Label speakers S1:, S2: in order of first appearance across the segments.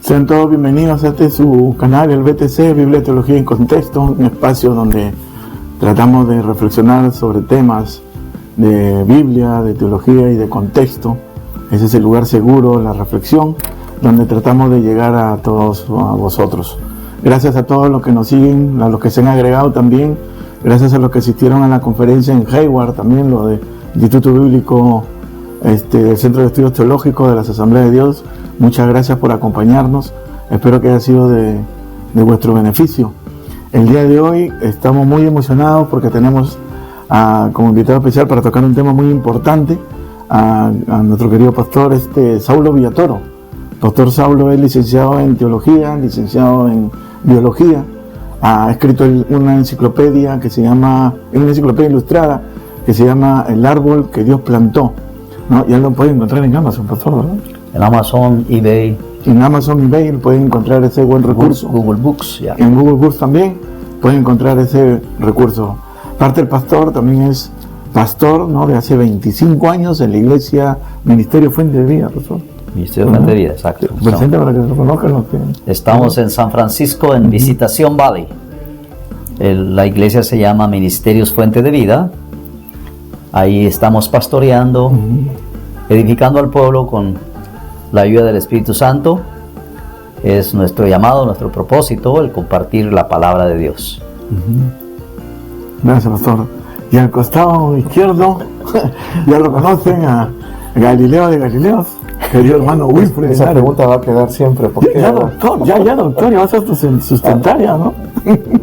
S1: Sean todos bienvenidos a este su canal, el BTC, Biblia, Teología en Contexto, un espacio donde tratamos de reflexionar sobre temas de Biblia, de teología y de contexto. Ese es el lugar seguro, la reflexión, donde tratamos de llegar a todos a vosotros. Gracias a todos los que nos siguen, a los que se han agregado también, gracias a los que asistieron a la conferencia en Hayward, también lo del Instituto Bíblico, del Centro de Estudios Teológicos de las Asambleas de Dios. Muchas gracias por acompañarnos, espero que haya sido de vuestro beneficio. El día de hoy estamos muy emocionados porque tenemos como invitado especial para tocar un tema muy importante a nuestro querido pastor Saulo Villatoro. Pastor Saulo es licenciado en Teología, licenciado en Biología, ha escrito una enciclopedia una enciclopedia ilustrada que se llama El árbol que Dios plantó, ¿no? Ya lo pueden encontrar en Amazon, pastor, ¿verdad?
S2: En Amazon, eBay.
S1: En Amazon, eBay pueden encontrar ese buen recurso.
S2: Google Books, ya.
S1: En Google Books también pueden encontrar ese recurso. Parte del pastor también es pastor, ¿no? De hace 25 años en la iglesia Ministerio Fuente de Vida, pastor.
S2: Ministerio Fuente de Vida, exacto.
S1: Presente para que se conozcan los que...
S2: Estamos en San Francisco, en Visitación Valley. La iglesia se llama Ministerios Fuente de Vida. Ahí estamos pastoreando, edificando al pueblo con la ayuda del Espíritu Santo. Es nuestro llamado, nuestro propósito, el compartir la palabra de Dios.
S1: Gracias, pastor. Y al costado izquierdo, ya lo conocen, a Galileo de Galileos, querido hermano Wilfred.
S3: Esa pregunta va a quedar siempre. ¿Por qué?
S1: Ya, doctor, ya, doctor, ya vas a sustentar ya, ¿no?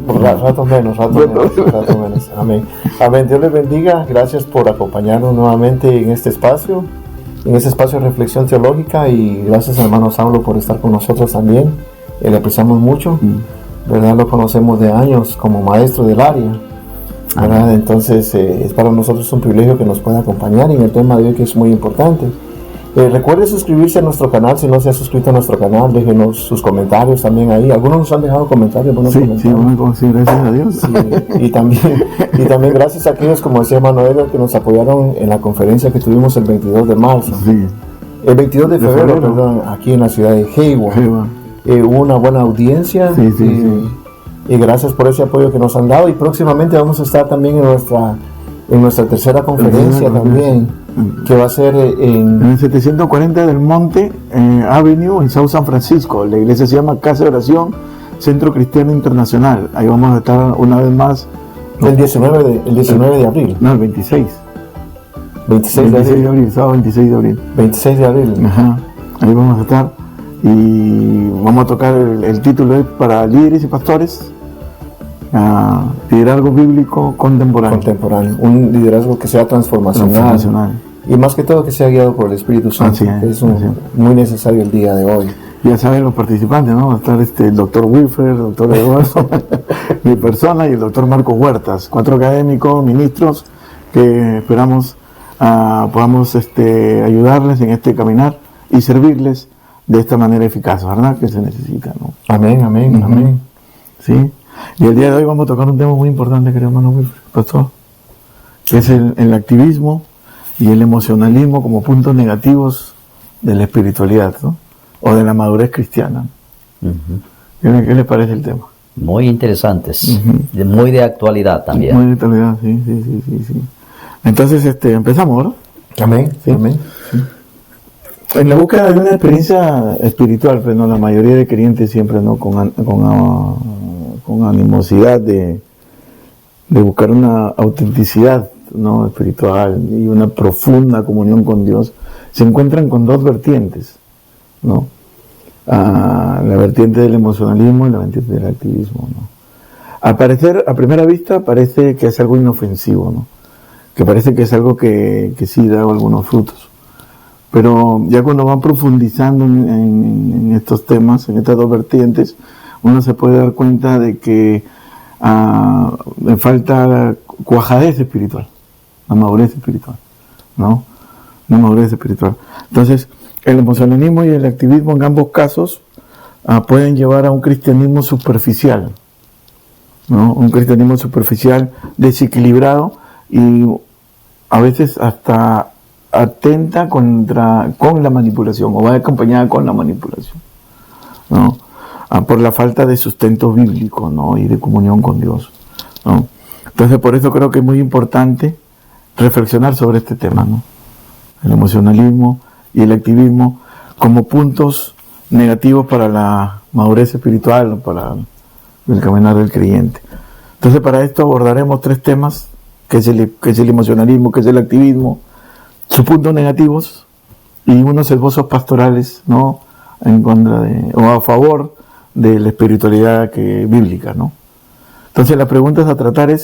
S3: Rato menos. Amén. Amén. Dios les bendiga. Gracias por acompañarnos nuevamente en este espacio de reflexión teológica, y gracias, hermano Saulo, por estar con nosotros también. Le apreciamos mucho, ¿verdad? Lo conocemos de años como maestro del área, ¿verdad? Entonces es para nosotros un privilegio que nos pueda acompañar en el tema de hoy, que es muy importante. Recuerde suscribirse a nuestro canal. Si no se ha suscrito a nuestro canal, déjenos sus comentarios también ahí. Algunos nos han dejado comentarios, buenos comentarios.
S1: Sí, gracias a Dios.
S3: Y también gracias a aquellos, como decía Manuel, que nos apoyaron en la conferencia que tuvimos el 22 de marzo.
S1: Sí.
S3: El 22 de febrero, perdón, aquí en la ciudad de Hayward. Hubo una buena audiencia. Y gracias por ese apoyo que nos han dado. Y próximamente vamos a estar también en nuestra tercera conferencia también, que va a ser en
S1: el 740 del Monte Avenue en South San Francisco. La iglesia se llama Casa de Oración Centro Cristiano Internacional. Ahí vamos a estar una vez más
S3: el 19 de abril.
S1: No, el 26.
S3: 26 de abril.
S1: Sábado 26 de abril.
S3: 26 de abril.
S1: Ajá. Ahí vamos a estar y vamos a tocar el título es para líderes y pastores. Liderazgo bíblico contemporáneo.
S3: Un liderazgo que sea transformacional. Y más que todo que sea guiado por el Espíritu Santo. Es muy necesario el día de hoy.
S1: Ya saben los participantes, ¿no? Va a estar el doctor Wilfred, el doctor Eduardo, mi persona, y el doctor Marcos Huertas, 4 académicos, ministros, que esperamos podamos ayudarles en este caminar y servirles de esta manera eficaz, ¿verdad? Que se necesita, ¿no?
S3: Amén.
S1: Sí. Y el día de hoy vamos a tocar un tema muy importante, querido hermano Wilfred, pastor, que es el activismo y el emocionalismo como puntos negativos de la espiritualidad, ¿no? O de la madurez cristiana. ¿Qué les parece el tema?
S2: Muy interesantes, muy de actualidad también.
S1: Muy de actualidad, sí. Entonces, empezamos, ¿verdad?
S3: Amén.
S1: En la búsqueda de una experiencia espiritual, pues, ¿no? La mayoría de creyentes siempre, ¿no? Con animosidad de buscar una autenticidad, ¿no? Espiritual y una profunda comunión con Dios, se encuentran con 2 vertientes, ¿no? La vertiente del emocionalismo y la vertiente del activismo, ¿no? Al parecer, a primera vista, parece que es algo inofensivo, ¿no? Que parece que es algo que sí da algunos frutos. Pero ya cuando van profundizando en estos temas, en estas 2 vertientes, uno se puede dar cuenta de que le falta cuajadez espiritual, la madurez espiritual, ¿no? La madurez espiritual. Entonces, el emocionalismo y el activismo en ambos casos pueden llevar a un cristianismo superficial, ¿no? Un cristianismo superficial, desequilibrado y a veces hasta atenta con la manipulación, o va acompañada con la manipulación. ¿no? Por la falta de sustento bíblico, ¿no? Y de comunión con Dios, ¿no? Entonces, por eso creo que es muy importante reflexionar sobre este tema, ¿no? El emocionalismo y el activismo como puntos negativos para la madurez espiritual, para el caminar del creyente. Entonces, para esto abordaremos 3 temas, que es el emocionalismo, que es el activismo, sus puntos negativos y unos esbozos pastorales, ¿no? En contra o a favor de la espiritualidad bíblica, ¿no? Entonces, las preguntas a tratar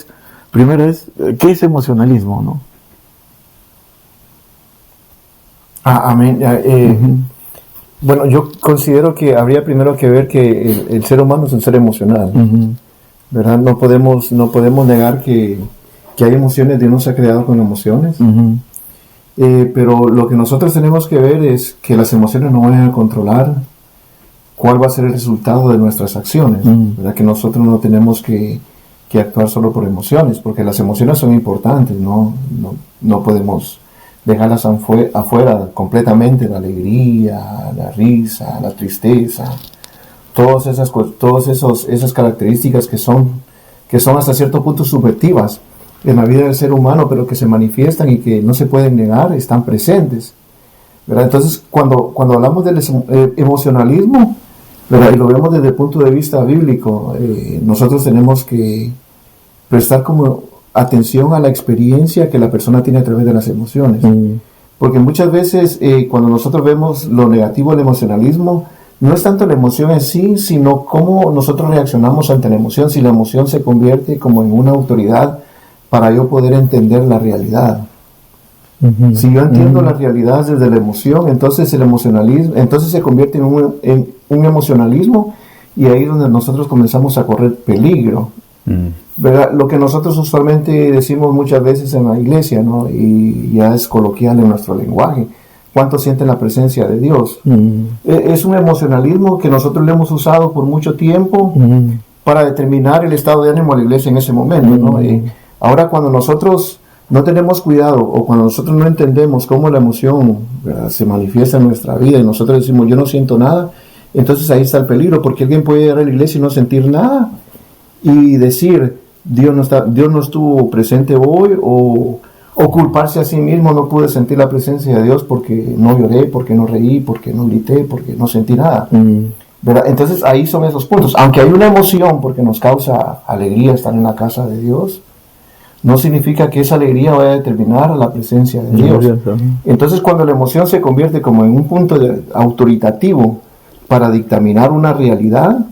S1: primero ¿qué es emocionalismo, no?
S3: Amén. Bueno, yo considero que habría primero que ver que el ser humano es un ser emocional, ¿verdad? No podemos negar que hay emociones. Dios nos ha creado con emociones, pero lo que nosotros tenemos que ver es que las emociones no vayan a controlar cuál va a ser el resultado de nuestras acciones, ¿verdad? Que nosotros no tenemos que actuar solo por emociones, porque las emociones son importantes, no podemos dejarlas afuera completamente, la alegría, la risa, la tristeza, todas esas características que son hasta cierto punto subjetivas en la vida del ser humano, pero que se manifiestan y que no se pueden negar, están presentes, ¿verdad? Entonces, cuando hablamos del emocionalismo, ¿verdad? Y lo vemos desde el punto de vista bíblico, nosotros tenemos que prestar como atención a la experiencia que la persona tiene a través de las emociones. Porque muchas veces cuando nosotros vemos lo negativo del emocionalismo, no es tanto la emoción en sí, sino cómo nosotros reaccionamos ante la emoción, si la emoción se convierte como en una autoridad para yo poder entender la realidad. Si yo entiendo la realidad desde la emoción, entonces el emocionalismo, entonces se convierte en un emocionalismo, y ahí es donde nosotros comenzamos a correr peligro. ¿Verdad? Lo que nosotros usualmente decimos muchas veces en la iglesia, ¿no? Y ya es coloquial en nuestro lenguaje: ¿cuánto sienten la presencia de Dios? Es un emocionalismo que nosotros le hemos usado por mucho tiempo para determinar el estado de ánimo de la iglesia en ese momento, ¿no? Ahora, cuando nosotros no tenemos cuidado, o cuando nosotros no entendemos cómo la emoción, ¿verdad?, se manifiesta en nuestra vida, y nosotros decimos yo no siento nada, entonces ahí está el peligro, porque alguien puede llegar a la iglesia y no sentir nada y decir Dios no estuvo presente hoy, o culparse a sí mismo: no pude sentir la presencia de Dios porque no lloré, porque no reí, porque no grité, porque no sentí nada, ¿verdad? Entonces ahí son esos puntos. Aunque hay una emoción porque nos causa alegría estar en la casa de Dios, no significa que esa alegría vaya a determinar la presencia de Dios. Entonces, cuando la emoción se convierte como en un punto autoritativo para dictaminar una realidad,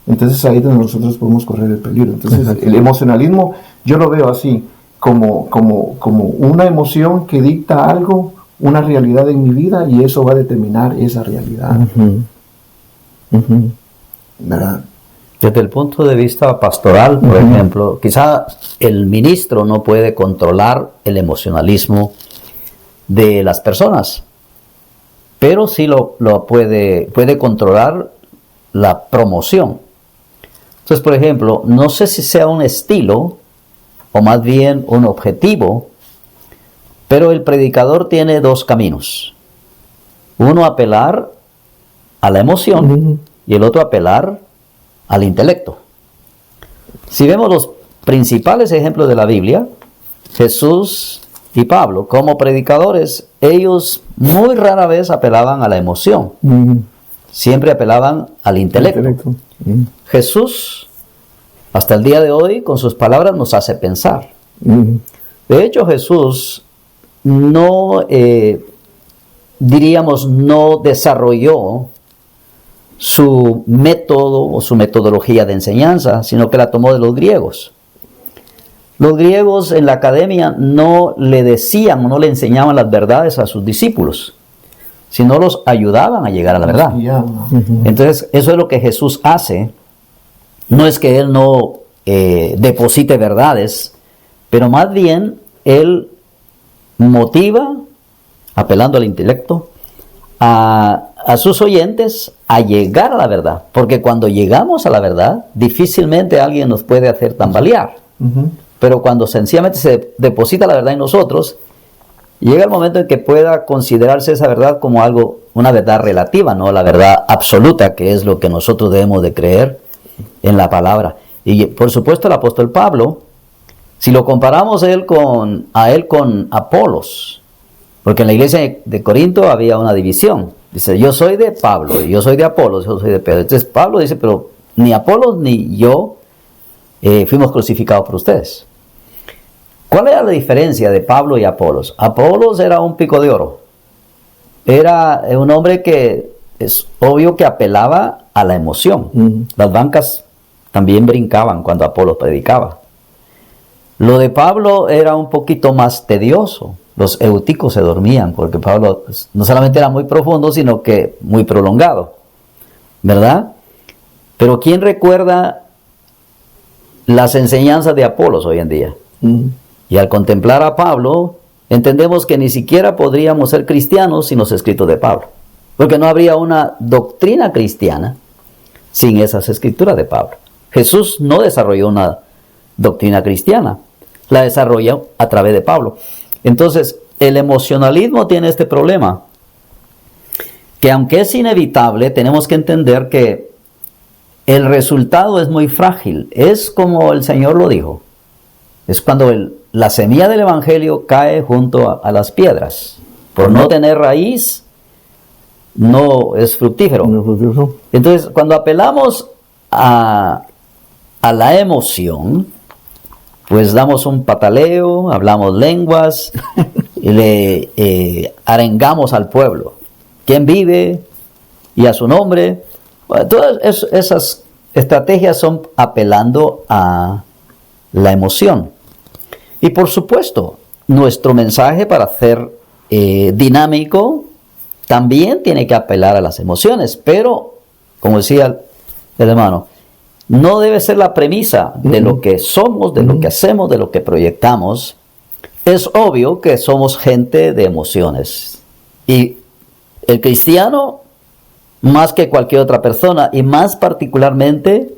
S3: entonces ahí es donde nosotros podemos correr el peligro. Entonces, el emocionalismo yo lo veo así, como una emoción que dicta algo, una realidad en mi vida, y eso va a determinar esa realidad. ¿Verdad?
S2: Desde el punto de vista pastoral, por ejemplo, quizá el ministro no puede controlar el emocionalismo de las personas, pero sí lo puede controlar la promoción. Entonces, por ejemplo, no sé si sea un estilo o más bien un objetivo, pero el predicador tiene 2 caminos. Uno, apelar a la emoción, y el otro, apelar al intelecto. Si vemos los principales ejemplos de la Biblia, Jesús y Pablo, como predicadores, ellos muy rara vez apelaban a la emoción, siempre apelaban al intelecto. Jesús, hasta el día de hoy, con sus palabras nos hace pensar. De hecho, Jesús no desarrolló su método o su metodología de enseñanza, sino que la tomó de los griegos. Los griegos en la academia no le decían o no le enseñaban las verdades a sus discípulos, sino los ayudaban a llegar a la verdad. Entonces, eso es lo que Jesús hace. No es que Él no deposite verdades, pero más bien Él motiva, apelando al intelecto, a sus oyentes a llegar a la verdad, porque cuando llegamos a la verdad, difícilmente alguien nos puede hacer tambalear. Pero cuando sencillamente se deposita la verdad en nosotros, llega el momento en que pueda considerarse esa verdad como algo una verdad relativa, no la verdad absoluta, que es lo que nosotros debemos de creer en la palabra. Y por supuesto el apóstol Pablo, si lo comparamos a él con Apolos, porque en la iglesia de Corinto había una división. Dice, yo soy de Pablo, yo soy de Apolos, yo soy de Pedro. Entonces Pablo dice, pero ni Apolos ni yo fuimos crucificados por ustedes. ¿Cuál era la diferencia de Pablo y Apolos? Apolos era un pico de oro. Era un hombre que es obvio que apelaba a la emoción. Las bancas también brincaban cuando Apolos predicaba. Lo de Pablo era un poquito más tedioso. Los euticos se dormían porque Pablo no solamente era muy profundo, sino que muy prolongado, ¿verdad? Pero ¿quién recuerda las enseñanzas de Apolos hoy en día? Y al contemplar a Pablo, entendemos que ni siquiera podríamos ser cristianos sin los escritos de Pablo, porque no habría una doctrina cristiana sin esas escrituras de Pablo. Jesús no desarrolló una doctrina cristiana, la desarrolló a través de Pablo. Entonces, el emocionalismo tiene este problema, que aunque es inevitable, tenemos que entender que el resultado es muy frágil. Es como el Señor lo dijo. Es cuando la semilla del Evangelio cae junto a las piedras. Por no tener raíz, no es fructífero. Entonces, cuando apelamos a la emoción, pues damos un pataleo, hablamos lenguas y le arengamos al pueblo. ¿Quién vive? Y a su nombre. Bueno, todas esas estrategias son apelando a la emoción. Y por supuesto, nuestro mensaje para ser dinámico también tiene que apelar a las emociones. Pero, como decía el hermano, no debe ser la premisa de lo que somos, de lo que hacemos, de lo que proyectamos. Es obvio que somos gente de emociones. Y el cristiano, más que cualquier otra persona, y más particularmente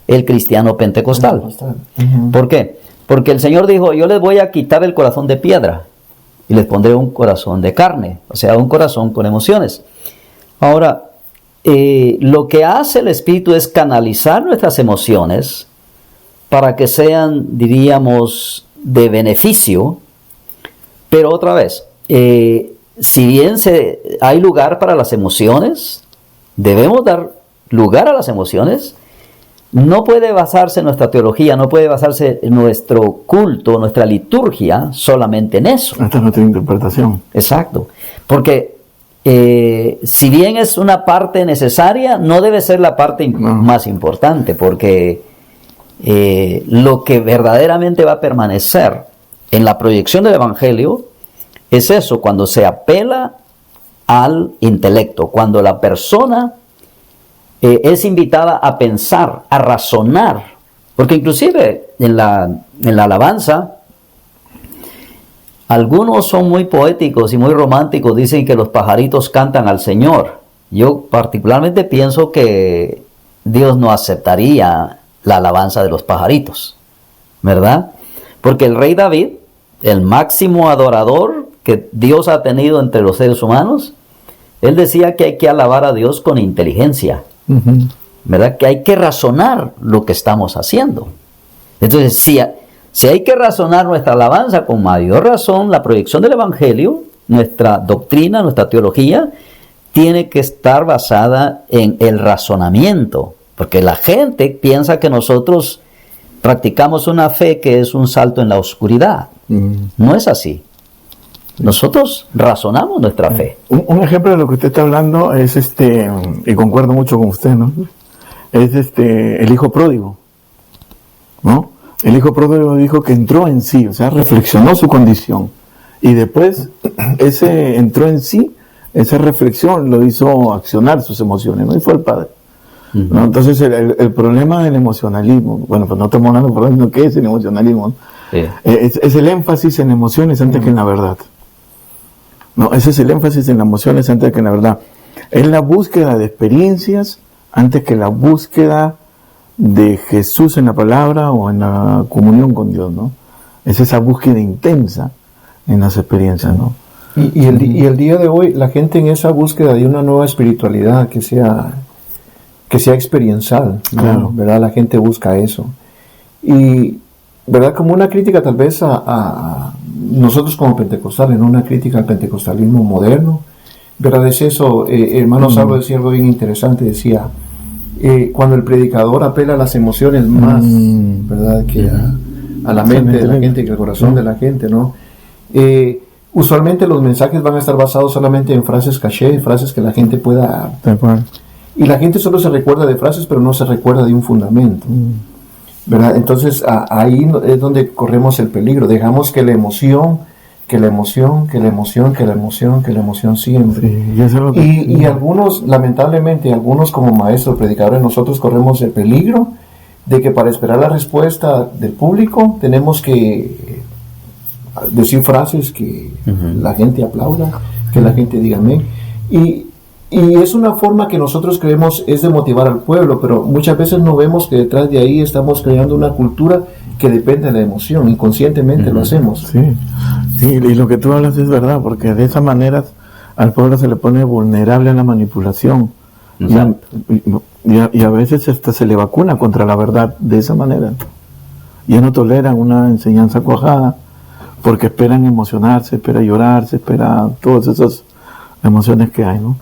S2: el cristiano pentecostal. ¿Por qué? Porque el Señor dijo, yo les voy a quitar el corazón de piedra y les pondré un corazón de carne, o sea, un corazón con emociones. Ahora, lo que hace el Espíritu es canalizar nuestras emociones para que sean, diríamos, de beneficio. Pero otra vez, si bien hay lugar para las emociones, debemos dar lugar a las emociones. No puede basarse nuestra teología, no puede basarse nuestro culto, nuestra liturgia solamente en eso.
S1: Esta es nuestra interpretación.
S2: Exacto, porque si bien es una parte necesaria, no debe ser la parte más importante, porque lo que verdaderamente va a permanecer en la proyección del Evangelio es eso, cuando se apela al intelecto, cuando la persona es invitada a pensar, a razonar, porque inclusive en la alabanza, algunos son muy poéticos y muy románticos, dicen que los pajaritos cantan al Señor. Yo particularmente pienso que Dios no aceptaría la alabanza de los pajaritos, ¿verdad? Porque el rey David, el máximo adorador que Dios ha tenido entre los seres humanos, él decía que hay que alabar a Dios con inteligencia, ¿verdad? Que hay que razonar lo que estamos haciendo. Entonces, si hay que razonar nuestra alabanza, con mayor razón, la proyección del Evangelio, nuestra doctrina, nuestra teología, tiene que estar basada en el razonamiento. Porque la gente piensa que nosotros practicamos una fe que es un salto en la oscuridad. No es así. Nosotros razonamos nuestra fe.
S1: Un ejemplo de lo que usted está hablando es y concuerdo mucho con usted, ¿no? Es el hijo pródigo, ¿no? El hijo pródigo dijo que entró en sí, o sea, reflexionó su condición. Y después, ese entró en sí, esa reflexión lo hizo accionar sus emociones, ¿no? Y fue el padre. ¿No? Entonces, el problema del emocionalismo, bueno, pues no estamos hablando por ejemplo, ¿qué es el emocionalismo? ¿No? Sí. Es el énfasis en emociones antes que en la verdad. No, ese es el énfasis en las emociones antes que en la verdad. Es la búsqueda de experiencias antes que la búsqueda de Jesús en la palabra o en la comunión con Dios, ¿no? Es esa búsqueda intensa en las experiencias, ¿no?
S3: Y el día de hoy, la gente en esa búsqueda de una nueva espiritualidad que sea experiencial, ¿no?
S1: Claro.
S3: ¿Verdad? La gente busca eso. Y, ¿verdad? Como una crítica tal vez a nosotros como pentecostales, ¿no? Una crítica al pentecostalismo moderno, ¿verdad? Es eso, hermano Saulo decía algo bien interesante, decía, cuando el predicador apela a las emociones más, ¿verdad? Que a la mente de la gente, que al corazón de la gente, ¿no? Usualmente los mensajes van a estar basados solamente en frases caché, frases que la gente pueda... Y la gente solo se recuerda de frases, pero no se recuerda de un fundamento, ¿verdad? Entonces ahí es donde corremos el peligro. Dejamos que la emoción siempre.
S1: Sí,
S3: y algunos, lamentablemente, algunos como maestros, predicadores, nosotros corremos el peligro de que para esperar la respuesta del público tenemos que decir frases que la gente aplauda, que la gente diga amén. Y es una forma que nosotros creemos es de motivar al pueblo, pero muchas veces no vemos que detrás de ahí estamos creando una cultura que depende de la emoción, inconscientemente lo hacemos.
S1: Sí, y lo que tú hablas es verdad, porque de esa manera al pueblo se le pone vulnerable a la manipulación. Y a veces hasta se le vacuna contra la verdad de esa manera. Ya no toleran una enseñanza cuajada, porque esperan emocionarse, esperan llorarse, esperan todas esas emociones que hay, ¿no?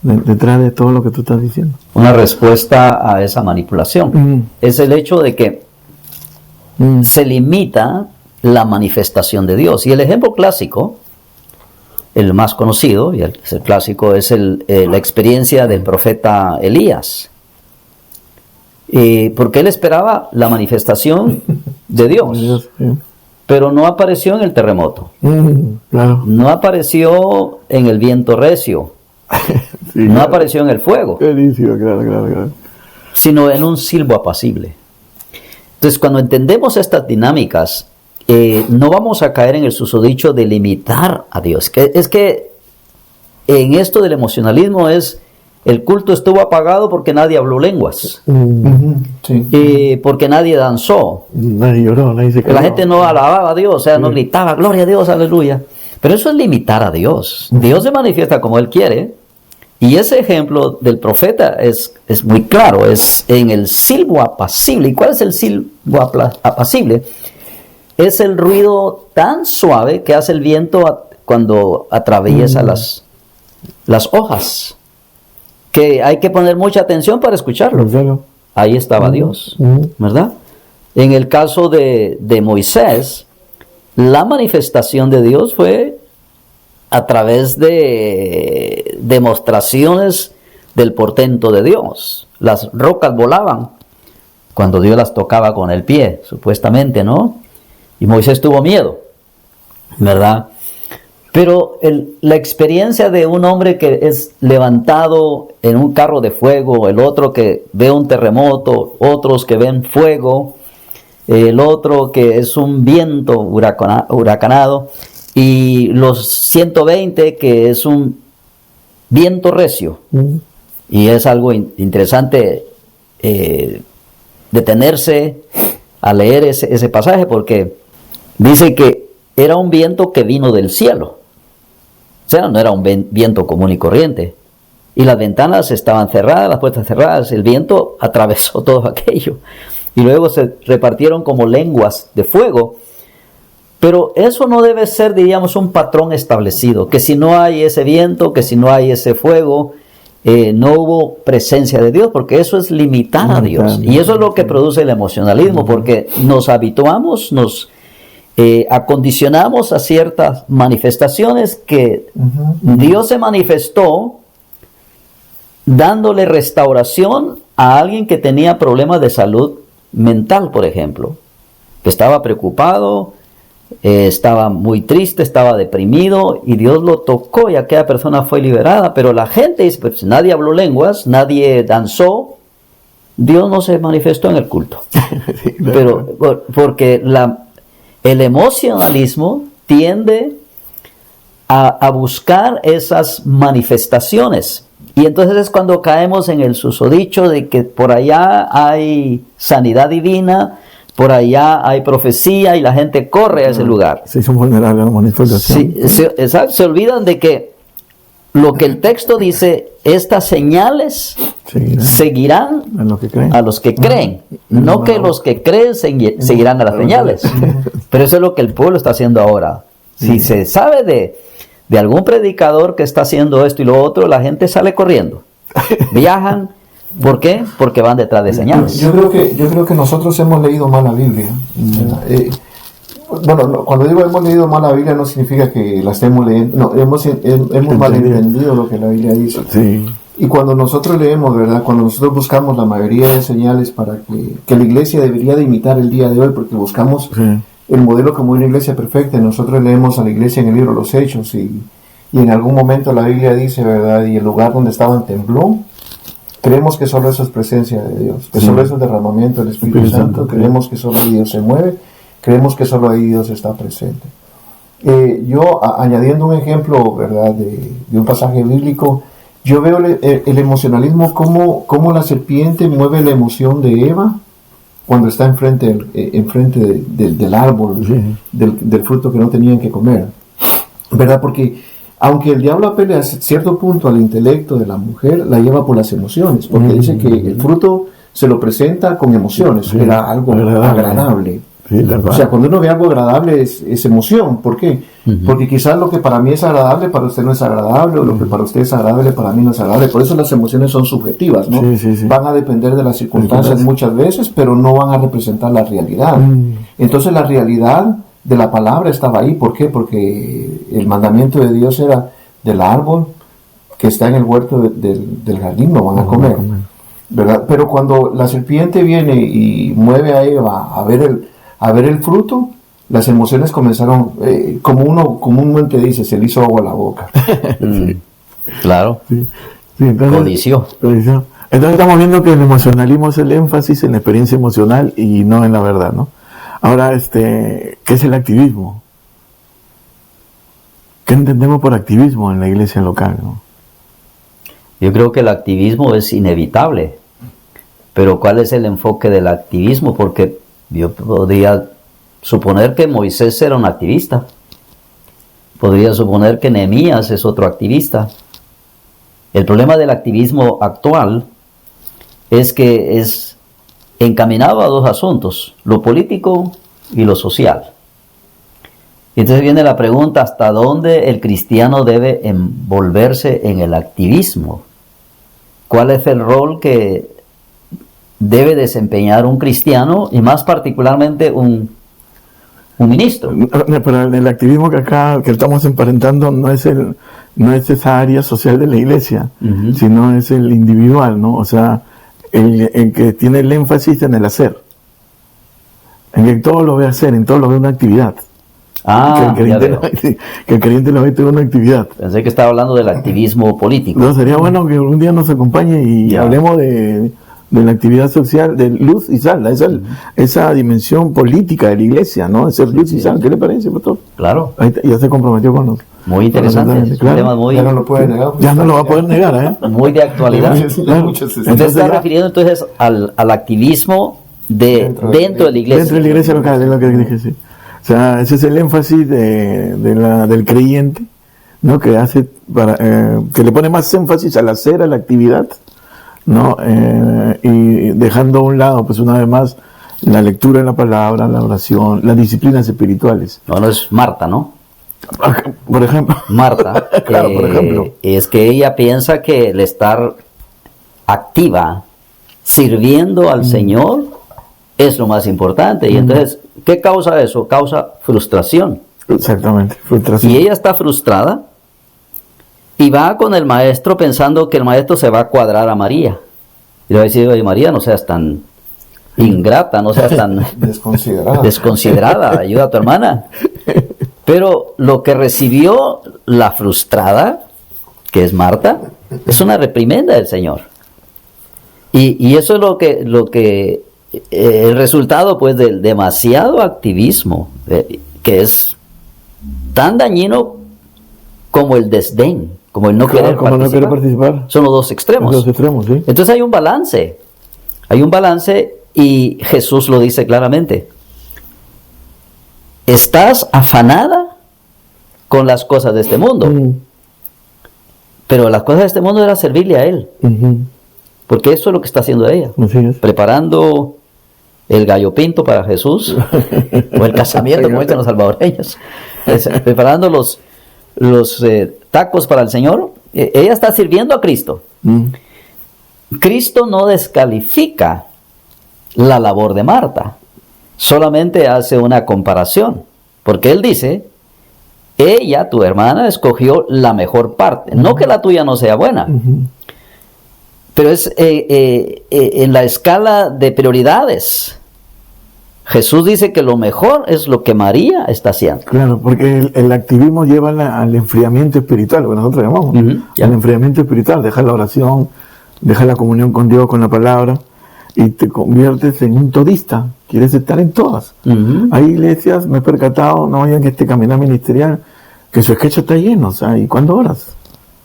S1: Detrás de todo lo que tú estás diciendo.
S2: Una respuesta a esa manipulación es el hecho de que se limita la manifestación de Dios. Y el ejemplo clásico, el más conocido, y el clásico, es la experiencia del profeta Elías. Porque él esperaba la manifestación de Dios, pero no apareció en el terremoto,
S1: Claro.
S2: no apareció en el viento recio, no apareció en el fuego,
S1: claro.
S2: sino en un silbo apacible. Entonces, cuando entendemos estas dinámicas, no vamos a caer en el susodicho de limitar a Dios. Es que en esto del emocionalismo el culto estuvo apagado porque nadie habló lenguas, porque nadie danzó,
S1: nadie lloró, nadie se cayó.
S2: La gente no alababa a Dios, o sea, no gritaba, gloria a Dios, aleluya. Pero eso es limitar a Dios. Dios se manifiesta como Él quiere. Y ese ejemplo del profeta es muy claro, es en el silbo apacible. ¿Y cuál es el silbo apacible? Es el ruido tan suave que hace el viento cuando atraviesa las hojas, que hay que poner mucha atención para escucharlo. Ahí estaba Dios, ¿verdad? En el caso de Moisés, la manifestación de Dios fue a través de demostraciones del portento de Dios. Las rocas volaban cuando Dios las tocaba con el pie, supuestamente, ¿no? Y Moisés tuvo miedo, ¿verdad? Pero la experiencia de un hombre que es levantado en un carro de fuego, el otro que ve un terremoto, otros que ven fuego, el otro que es un viento huracanado, y los 120 que es un viento recio. Y es algo interesante detenerse a leer ese pasaje, porque dice que era un viento que vino del cielo. O sea, no era un viento común y corriente. Y las ventanas estaban cerradas, las puertas cerradas, el viento atravesó todo aquello. Y luego se repartieron como lenguas de fuego. Pero eso no debe ser, diríamos, un patrón establecido, que si no hay ese viento, que si no hay ese fuego, no hubo presencia de Dios, porque eso es limitar a Dios. Y eso es lo que produce el emocionalismo, porque nos habituamos, nos acondicionamos a ciertas manifestaciones que Dios se manifestó dándole restauración a alguien que tenía problemas de salud mental, por ejemplo, que estaba preocupado, estaba muy triste, estaba deprimido, y Dios lo tocó y aquella persona fue liberada. Pero la gente dice, pues nadie habló lenguas, nadie danzó, Dios no se manifestó en el culto. Sí, pero porque el emocionalismo tiende a buscar esas manifestaciones, y entonces es cuando caemos en el susodicho de que por allá hay sanidad divina, por allá hay profecía y la gente corre a ese lugar.
S1: Se hizo vulnerable a la manifestación.
S2: Sí, se olvidan de que lo que el texto dice, estas señales seguirán a los que creen. No que los que creen seguirán a las señales. Pero eso es lo que el pueblo está haciendo ahora. Si se sabe de algún predicador que está haciendo esto y lo otro, la gente sale corriendo. Viajan. ¿Por qué? Porque van detrás de señales.
S3: Yo creo que nosotros hemos leído mal la Biblia. Bueno, cuando digo hemos leído mal la Biblia no significa que la estemos leyendo. No, hemos malentendido lo que la Biblia dice.
S1: Sí.
S3: Y cuando nosotros leemos, ¿verdad? Cuando nosotros buscamos la mayoría de señales para que la iglesia debería de imitar el día de hoy, porque buscamos el modelo como una iglesia perfecta. Nosotros leemos a la iglesia en el libro Los Hechos y en algún momento la Biblia dice, ¿verdad? Y el lugar donde estaban tembló. Creemos que solo eso es presencia de Dios, que solo eso es derramamiento del Espíritu Santo. Creemos que solo ahí Dios se mueve. Creemos que solo ahí Dios está presente. Yo, añadiendo un ejemplo, ¿verdad? De un pasaje bíblico, yo veo el emocionalismo como la serpiente mueve la emoción de Eva cuando está enfrente del árbol, del fruto que no tenían que comer, ¿verdad? Porque aunque el diablo apele a cierto punto al intelecto de la mujer, la lleva por las emociones, porque dice que el fruto se lo presenta con emociones, era algo agradable.
S1: Sí,
S3: o sea, cuando uno ve algo agradable es emoción. ¿Por qué? Porque quizás lo que para mí es agradable para usted no es agradable, o lo que para usted es agradable para mí no es agradable. Por eso las emociones son subjetivas, ¿no? Van a depender de las circunstancias muchas veces, pero no van a representar la realidad. Entonces la realidad de la palabra estaba ahí. ¿Por qué? Porque el mandamiento de Dios era del árbol que está en el huerto del jardín, no van a comer, ¿verdad? Pero cuando la serpiente viene y mueve a Eva a ver el fruto, las emociones comenzaron, como uno comúnmente dice, se le hizo agua a la boca.
S2: Claro.
S1: Entonces,
S2: Codició.
S1: Entonces estamos viendo que el emocionalismo es el énfasis en la experiencia emocional y no en la verdad, ¿no? Ahora, ¿qué es el activismo? ¿Qué entendemos por activismo en la iglesia local, no?
S2: Yo creo que el activismo es inevitable, pero ¿cuál es el enfoque del activismo? Porque yo podría suponer que Moisés era un activista. Podría suponer que Nehemías es otro activista. El problema del activismo actual es que es encaminado a dos asuntos, lo político y lo social. Y entonces viene la pregunta, ¿hasta dónde el cristiano debe envolverse en el activismo? ¿Cuál es el rol que debe desempeñar un cristiano y más particularmente un ministro?
S1: Pero el activismo que estamos emparentando no es esa área social de la iglesia, sino es el individual, ¿no? O sea, el que tiene el énfasis en el hacer, en que todo lo ve hacer, en todo lo ve una actividad. Que el creyente lo ve toda una actividad.
S2: Pensé que estaba hablando del activismo político.
S1: No, sería bueno que un día nos acompañe y hablemos de la actividad social, de luz y sal, esa dimensión política de la iglesia, ¿no? Ser luz y sal. ¿Qué le parece, pastor?
S2: Claro.
S1: Ahí ya se comprometió con nosotros.
S2: Muy interesante.
S1: Claro.
S2: Un tema muy,
S3: ya no lo puede negar.
S1: Ya no lo va a poder negar, ¿eh?
S2: Muy de actualidad.
S1: Claro.
S2: Entonces está refiriendo entonces al activismo dentro de la iglesia.
S1: Dentro de la iglesia local, es lo que dije, sí. O sea, ese es el énfasis del creyente, ¿no? Que hace que le pone más énfasis al hacer, a la actividad, ¿no? Y dejando a un lado, pues una vez más, la lectura de la palabra, la oración, las disciplinas espirituales.
S2: No es Marta, ¿no?
S1: Por ejemplo.
S2: Marta,
S1: claro, por ejemplo.
S2: Es que ella piensa que el estar activa, sirviendo al Señor, es lo más importante. Y entonces, ¿qué causa eso? Causa frustración.
S1: Exactamente, frustración.
S2: Y ella está frustrada y va con el maestro pensando que el maestro se va a cuadrar a María. Y le va a decir, oye, María, no seas tan ingrata, no seas tan desconsiderada, ayuda a tu hermana. Pero lo que recibió la frustrada, que es Marta, es una reprimenda del Señor. Y eso es lo que el resultado, pues, del demasiado activismo, que es tan dañino como el desdén, como el no querer participar.
S1: No querer participar.
S2: Son los dos extremos.
S1: Los extremos, sí.
S2: Entonces hay un balance y Jesús lo dice claramente. Estás afanada con las cosas de este mundo. Pero las cosas de este mundo era servirle a Él. Porque eso es lo que está haciendo ella. Preparando el gallo pinto para Jesús. O el casamiento, como dicen los salvadoreños. Preparando los tacos para el Señor. Ella está sirviendo a Cristo. Cristo no descalifica la labor de Marta. Solamente hace una comparación. Porque Él dice... Ella, tu hermana, escogió la mejor parte. No que la tuya no sea buena. Pero es en la escala de prioridades. Jesús dice que lo mejor es lo que María está haciendo.
S1: Claro, porque el activismo lleva al enfriamiento espiritual, lo que nosotros llamamos. Al enfriamiento espiritual. Dejar la oración, dejar la comunión con Dios, con la palabra. Y te conviertes en un todista, quieres estar en todas. Hay iglesias, me he percatado, no vayan que este caminar ministerial, que su sketch está lleno, o sea, ¿y cuándo oras?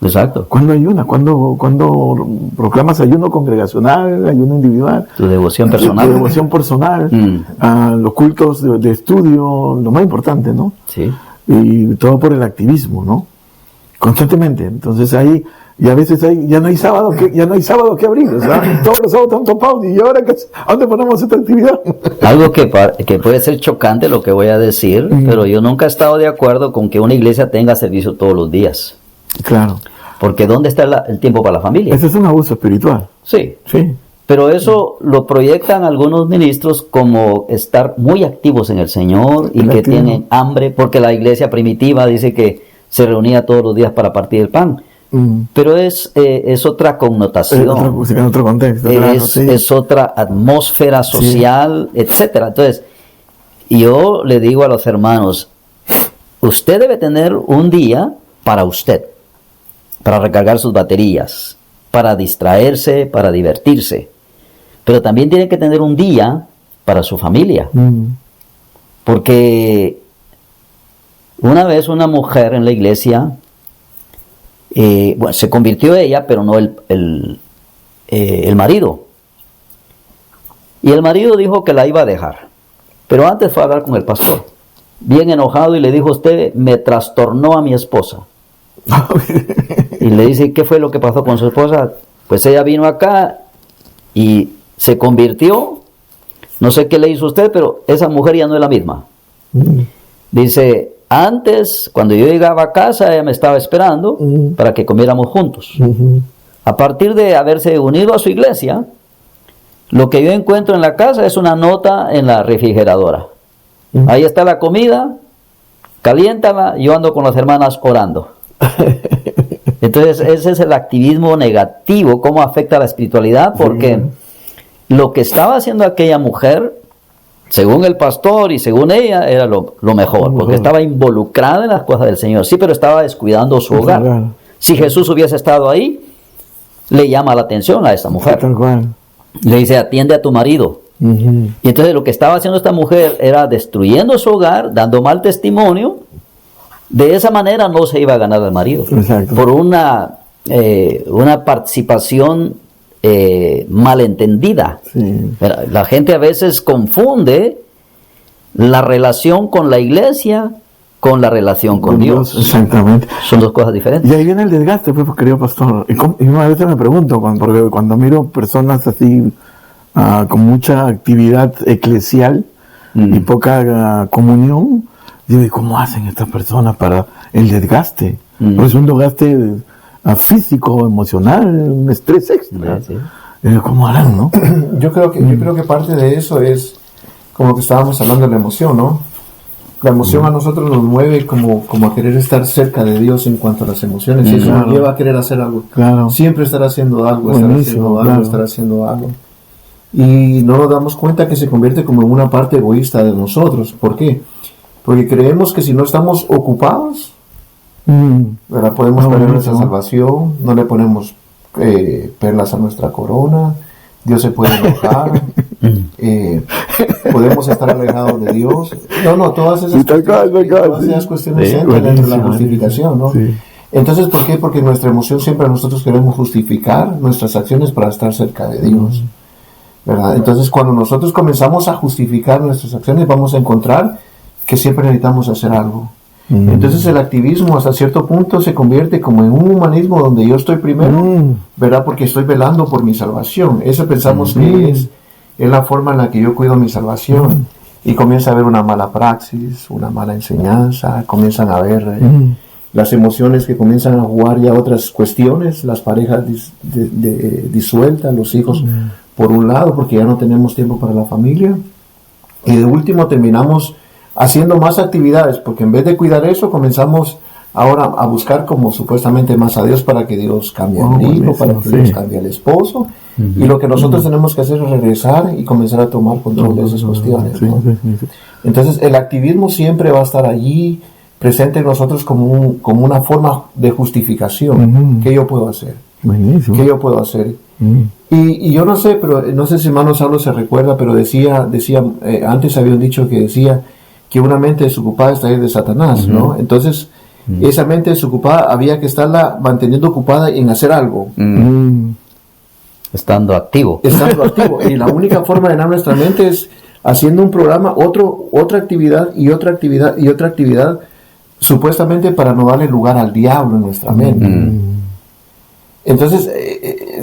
S2: Exacto.
S1: ¿Cuándo ayunas? ¿Cuándo proclamas ayuno congregacional, ayuno individual?
S2: Tu devoción personal.
S1: Tu devoción personal, los cultos de estudio, lo más importante, ¿no?
S2: Sí.
S1: Y todo por el activismo, ¿no? Constantemente. Entonces ahí... Y a veces ya no hay sábado que abrir, o sea, todos los sábados están topados, y ahora ¿a dónde ponemos esta actividad?
S2: Algo que puede ser chocante lo que voy a decir, pero yo nunca he estado de acuerdo con que una iglesia tenga servicio todos los días.
S1: Claro.
S2: Porque ¿dónde está el tiempo para la familia?
S1: Ese es un abuso espiritual.
S2: Sí.
S1: Sí.
S2: Pero eso lo proyectan algunos ministros como estar muy activos en el Señor y que tienen hambre, porque la iglesia primitiva dice que se reunía todos los días para partir el pan. Pero es otra connotación,
S1: en otro contexto,
S2: es otra atmósfera social, etcétera. Entonces, yo le digo a los hermanos, usted debe tener un día para usted, para recargar sus baterías, para distraerse, para divertirse, pero también tiene que tener un día para su familia, porque una vez una mujer en la iglesia, se convirtió ella, pero no el marido. Y el marido dijo que la iba a dejar. Pero antes fue a hablar con el pastor, bien enojado, y le dijo: usted me trastornó a mi esposa. Y le dice: ¿qué fue lo que pasó con su esposa? Pues ella vino acá y se convirtió. No sé qué le hizo usted, pero esa mujer ya no es la misma. Dice: antes, cuando yo llegaba a casa, ella me estaba esperando para que comiéramos juntos. A partir de haberse unido a su iglesia, lo que yo encuentro en la casa es una nota en la refrigeradora. Ahí está la comida, caliéntala, yo ando con las hermanas orando. Entonces, ese es el activismo negativo, cómo afecta a la espiritualidad, porque lo que estaba haciendo aquella mujer, según el pastor y según ella, era lo mejor, porque estaba involucrada en las cosas del Señor. Sí, pero estaba descuidando su hogar. Si Jesús hubiese estado ahí, le llama la atención a esta mujer. Le dice: atiende a tu marido. Y entonces lo que estaba haciendo esta mujer era destruyendo su hogar, dando mal testimonio. De esa manera no se iba a ganar al marido. Por una participación malentendida. La gente a veces confunde la relación con la iglesia con la relación con Dios.
S1: Exactamente.
S2: Son dos cosas diferentes.
S1: Y ahí viene el desgaste, pues, querido pastor. Y una vez me pregunto, porque cuando miro personas así con mucha actividad eclesial y poca comunión, digo: ¿y cómo hacen estas personas para el desgaste? Porque es un desgaste físico, emocional, un estrés extra. ¿Cómo harán, no?
S3: Yo creo que parte de eso es, como que estábamos hablando de la emoción, ¿no? La emoción a nosotros nos mueve como a querer estar cerca de Dios en cuanto a las emociones. Y eso nos lleva a querer hacer algo. Siempre estar haciendo algo, estar haciendo algo. Y no nos damos cuenta que se convierte como en una parte egoísta de nosotros. ¿Por qué? Porque creemos que si no estamos ocupados, podemos perder nuestra salvación, no le ponemos perlas a nuestra corona, Dios se puede enojar, podemos estar alejados de Dios. Todas esas cuestiones entran dentro de la justificación, ¿no? Entonces, ¿por qué? Porque nuestra emoción siempre nosotros queremos justificar nuestras acciones para estar cerca de Dios. ¿verdad? Entonces, cuando nosotros comenzamos a justificar nuestras acciones, vamos a encontrar que siempre necesitamos hacer algo. Entonces el activismo hasta cierto punto se convierte como en un humanismo donde yo estoy primero, ¿verdad? Porque estoy velando por mi salvación. Eso pensamos que es la forma en la que yo cuido mi salvación. Y comienza a haber una mala praxis, una mala enseñanza, comienzan a haber las emociones que comienzan a jugar ya otras cuestiones, las parejas disueltas, los hijos por un lado, porque ya no tenemos tiempo para la familia. Y de último terminamos haciendo más actividades, porque en vez de cuidar eso, comenzamos ahora a buscar como supuestamente más a Dios para que Dios cambie al hijo, para que Dios cambie al esposo. Y lo que nosotros tenemos que hacer es regresar y comenzar a tomar control de esas cuestiones, ¿no? Entonces el activismo siempre va a estar allí presente en nosotros como una forma de justificación. ¿Qué yo puedo hacer? ¿Qué yo puedo hacer? Y yo no sé, pero no sé si hermano Saulo se recuerda, pero decía antes había un dicho que decía que una mente desocupada está de Satanás, ¿no? Entonces esa mente desocupada había que estarla manteniendo ocupada en hacer algo.
S2: Estando activo.
S3: Y la única forma de llenar nuestra mente es haciendo un programa, otra actividad y otra actividad y otra actividad, supuestamente para no darle lugar al diablo en nuestra mente. Entonces,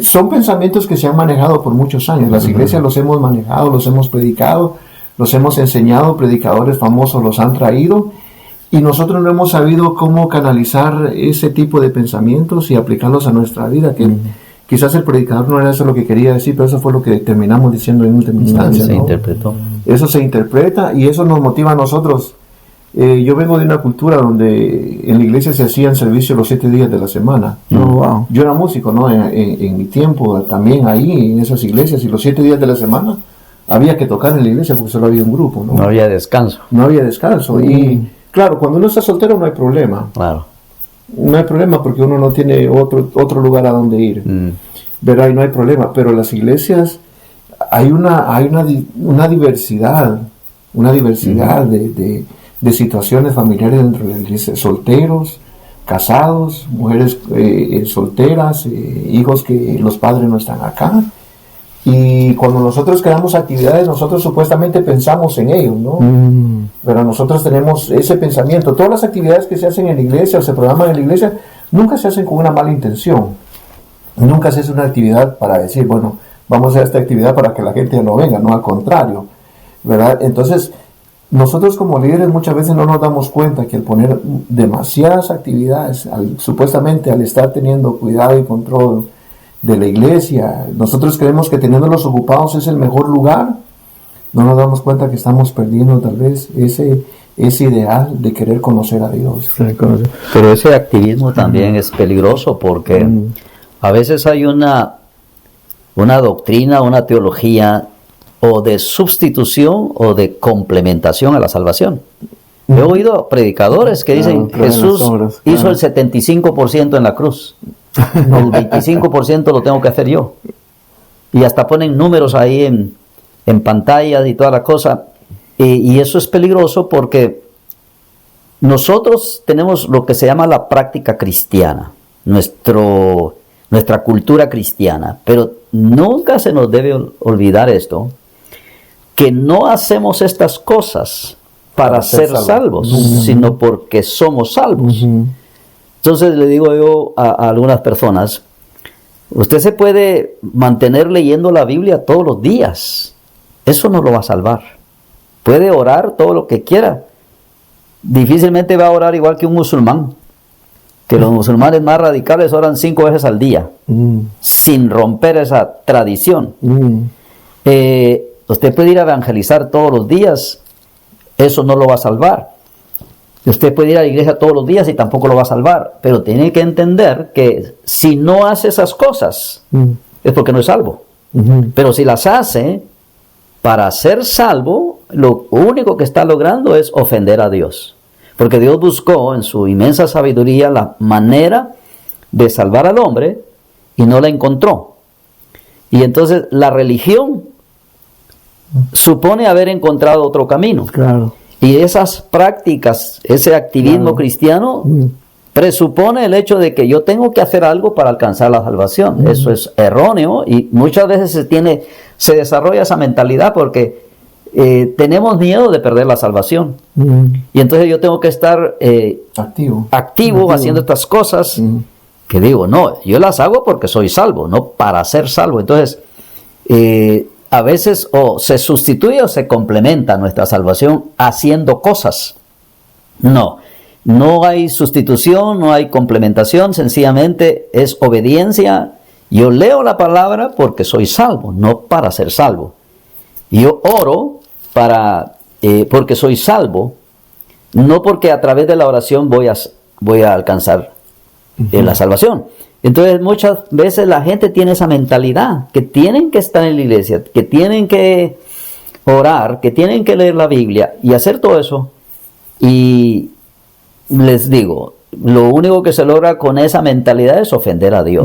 S3: son pensamientos que se han manejado por muchos años. Las iglesias los hemos manejado, los hemos predicado, los hemos enseñado, predicadores famosos los han traído, y nosotros no hemos sabido cómo canalizar ese tipo de pensamientos y aplicarlos a nuestra vida, que quizás el predicador no era eso lo que quería decir, pero eso fue lo que terminamos diciendo en última instancia.
S2: Se interpretó.
S3: Eso se interpreta y eso nos motiva a nosotros. Yo vengo de una cultura donde en la iglesia se hacían servicios los 7 días de la semana. Yo era músico, ¿no? En mi tiempo también ahí en esas iglesias, y los 7 días de la semana había que tocar en la iglesia porque solo había un grupo, ¿no?
S2: No había descanso.
S3: Y claro, cuando uno está soltero no hay problema.
S2: Claro.
S3: No hay problema porque uno no tiene otro lugar a donde ir. ¿Verdad? Y no hay problema. Pero las iglesias hay una diversidad de situaciones familiares dentro de la iglesia. Solteros, casados, mujeres solteras, hijos que los padres no están acá. Y cuando nosotros creamos actividades, nosotros supuestamente pensamos en ellos, ¿no? Pero nosotros tenemos ese pensamiento. Todas las actividades que se hacen en la iglesia o se programan en la iglesia, nunca se hacen con una mala intención. Nunca se hace una actividad para decir, bueno, vamos a hacer esta actividad para que la gente no venga, no, al contrario, ¿verdad? Entonces, nosotros como líderes muchas veces no nos damos cuenta que al poner demasiadas actividades, supuestamente al estar teniendo cuidado y control de la iglesia, nosotros creemos que teniéndolos ocupados es el mejor lugar. No nos damos cuenta que estamos perdiendo tal vez ese ideal de querer conocer a Dios.
S2: Pero ese activismo también es peligroso porque a veces hay una doctrina, una teología o de sustitución o de complementación a la salvación. He oído predicadores que dicen Jesús hizo el 75% en la cruz. El 25% lo tengo que hacer yo. Y hasta ponen números ahí en pantallas y toda la cosa. Y eso es peligroso porque nosotros tenemos lo que se llama la práctica cristiana, nuestra cultura cristiana. Pero nunca se nos debe olvidar esto, que no hacemos estas cosas para ser salvos, sino porque somos salvos. Entonces le digo yo a algunas personas, usted se puede mantener leyendo la Biblia todos los días, eso no lo va a salvar. Puede orar todo lo que quiera, difícilmente va a orar igual que un musulmán, que los musulmanes más radicales oran 5 veces al día, sin romper esa tradición. Usted puede ir a evangelizar todos los días, eso no lo va a salvar. Usted puede ir a la iglesia todos los días y tampoco lo va a salvar, pero tiene que entender que si no hace esas cosas es porque no es salvo. Pero si las hace para ser salvo, lo único que está logrando es ofender a Dios. Porque Dios buscó en su inmensa sabiduría la manera de salvar al hombre y no la encontró. Y entonces la religión supone haber encontrado otro camino.
S1: Claro.
S2: Y esas prácticas, ese activismo cristiano, presupone el hecho de que yo tengo que hacer algo para alcanzar la salvación. Eso es erróneo y muchas veces se desarrolla esa mentalidad porque tenemos miedo de perder la salvación. Y entonces yo tengo que estar activo haciendo estas cosas que digo, no, yo las hago porque soy salvo, no para ser salvo. Entonces, a veces o se sustituye o se complementa nuestra salvación haciendo cosas. No hay sustitución, no hay complementación, sencillamente es obediencia. Yo leo la palabra porque soy salvo, no para ser salvo. Yo oro porque soy salvo, no porque a través de la oración voy a alcanzar la salvación. Entonces muchas veces la gente tiene esa mentalidad, que tienen que estar en la iglesia, que tienen que orar, que tienen que leer la Biblia y hacer todo eso. Y les digo, lo único que se logra con esa mentalidad es ofender a Dios.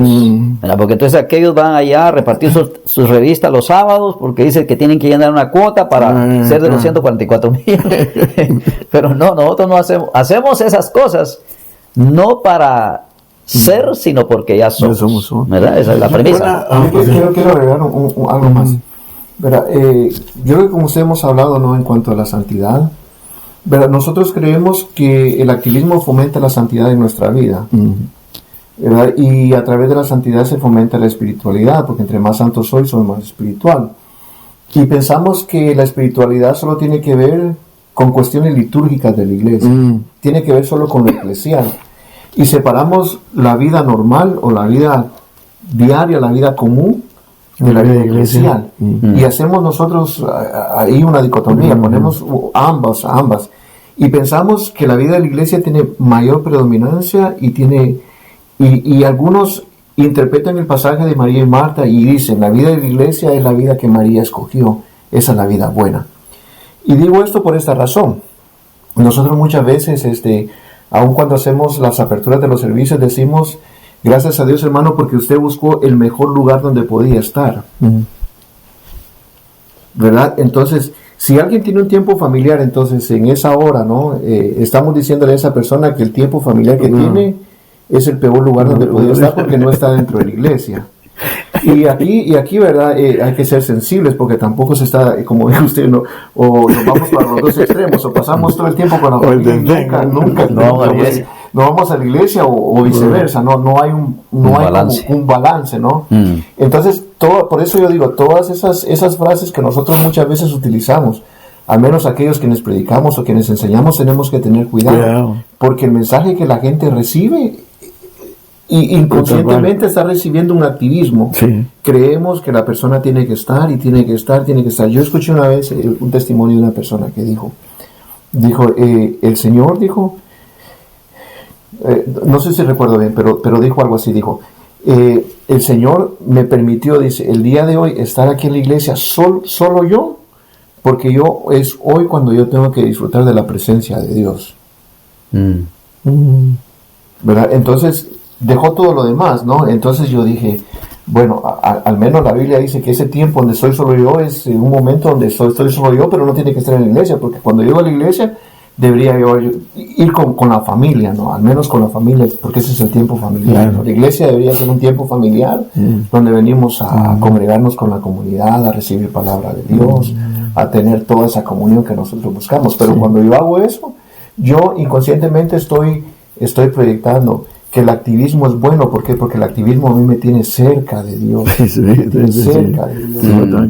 S2: Porque entonces aquellos van allá a repartir sus revistas los sábados porque dicen que tienen que llenar una cuota para ser de los 144,000. Pero no, nosotros no hacemos esas cosas no para ser, sino porque ya somos. ¿Verdad? Esa es la premisa.
S3: Quiero agregar algo más. Yo creo que como ustedes hemos hablado, ¿no?, en cuanto a la santidad, ¿verdad? Nosotros creemos que el activismo fomenta la santidad en nuestra vida, ¿verdad? Y a través de la santidad se fomenta la espiritualidad, porque entre más santo soy más espiritual. Y pensamos que la espiritualidad solo tiene que ver con cuestiones litúrgicas de la iglesia, tiene que ver solo con lo eclesial. Y separamos la vida normal o la vida diaria, la vida común, de la vida eclesial. Y hacemos nosotros ahí una dicotomía, ponemos ambas. Y pensamos que la vida de la iglesia tiene mayor predominancia y algunos interpretan el pasaje de María y Marta y dicen, la vida de la iglesia es la vida que María escogió, esa es la vida buena. Y digo esto por esta razón. Nosotros muchas veces, aun cuando hacemos las aperturas de los servicios, decimos, gracias a Dios, hermano, porque usted buscó el mejor lugar donde podía estar. ¿Verdad? Entonces, si alguien tiene un tiempo familiar, entonces en esa hora, ¿no? Estamos diciéndole a esa persona que el tiempo familiar que tiene es el peor lugar donde podía estar porque no está dentro de la iglesia. Y aquí, ¿verdad? Hay que ser sensibles porque tampoco se está, como dijo usted, ¿no? O nos vamos para los dos extremos, o pasamos todo el tiempo con la familia, nunca no vamos a la iglesia o viceversa, no hay un balance, ¿no? Entonces, por eso yo digo, todas esas frases que nosotros muchas veces utilizamos, al menos aquellos quienes predicamos o quienes enseñamos, tenemos que tener cuidado, porque el mensaje que la gente recibe y inconscientemente está recibiendo un activismo. Creemos que la persona tiene que estar. Yo escuché una vez un testimonio de una persona que dijo, el Señor dijo, no sé si recuerdo bien, pero dijo algo así, dijo, el Señor me permitió, dice, el día de hoy estar aquí en la iglesia solo yo, porque es hoy cuando yo tengo que disfrutar de la presencia de Dios. ¿Verdad? Entonces dejó todo lo demás, ¿no? Entonces yo dije, bueno, al menos la Biblia dice que ese tiempo donde soy solo yo es un momento donde estoy solo yo, pero no tiene que estar en la iglesia, porque cuando llego a la iglesia debería yo ir con la familia, ¿no? Al menos con la familia, porque ese es el tiempo familiar, ¿no? La iglesia debería ser un tiempo familiar donde venimos a congregarnos con la comunidad, a recibir palabra de Dios, a tener toda esa comunión que nosotros buscamos. Pero cuando yo hago eso, yo inconscientemente estoy proyectando que el activismo es bueno. ¿Por qué? Porque el activismo a mí me tiene cerca de Dios. Cerca de Dios.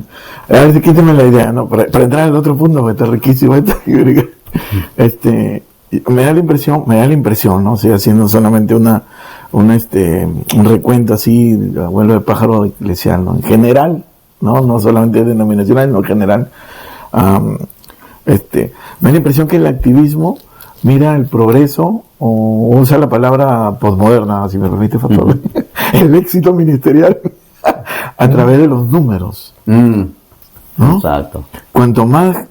S1: A ver, quítame la idea, ¿no? Para entrar al otro punto, porque está riquísimo esto. Me da la impresión, ¿no? O sea, haciendo solamente un recuento así, vuelo de pájaro eclesial, ¿no? En general, no solamente denominacional, no en general. Me da la impresión que el activismo mira el progreso, o usa la palabra posmoderna, si me permite, Pastor, el éxito ministerial a través de los números. ¿No?
S2: Exacto.
S1: Cuanto más,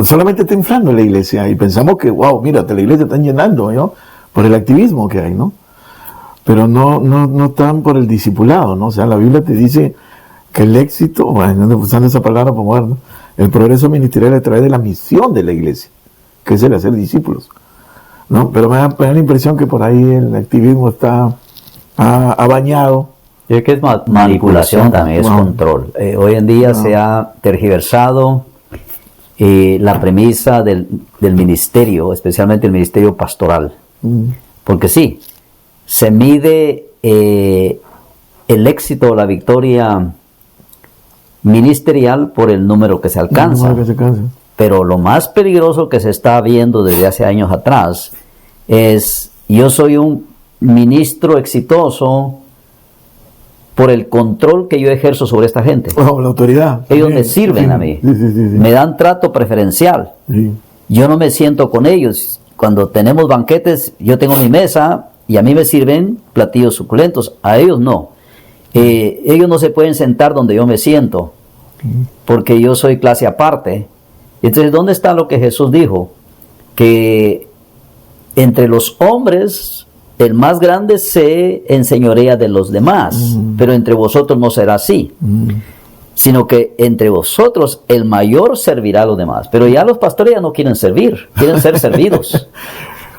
S1: solamente está inflando la iglesia y pensamos que, wow, mírate, la iglesia está llenando, ¿no? Por el activismo que hay, ¿no? Pero no están por el discipulado, ¿no? O sea, la Biblia te dice que el éxito, bueno, usando esa palabra posmoderna, el progreso ministerial a través de la misión de la iglesia, que es el hacer discípulos. ¿no? Pero me da la impresión que por ahí el activismo ha bañado.
S2: Yo creo que es manipulación también, es control. Hoy en día se ha tergiversado la premisa del ministerio, especialmente el ministerio pastoral. Porque sí, se mide el éxito o la victoria ministerial por el número que se alcanza. Pero lo más peligroso que se está viendo desde hace años atrás es: yo soy un ministro exitoso por el control que yo ejerzo sobre esta gente.
S1: La autoridad.
S2: Ellos me sirven a mí. Me dan trato preferencial. Yo no me siento con ellos. Cuando tenemos banquetes, yo tengo mi mesa y a mí me sirven platillos suculentos. A ellos no. Ellos no se pueden sentar donde yo me siento, porque yo soy clase aparte. Entonces, ¿dónde está lo que Jesús dijo? Que entre los hombres el más grande se enseñorea de los demás, pero entre vosotros no será así, sino que entre vosotros el mayor servirá a los demás. Pero ya los pastores ya no quieren servir, quieren ser servidos.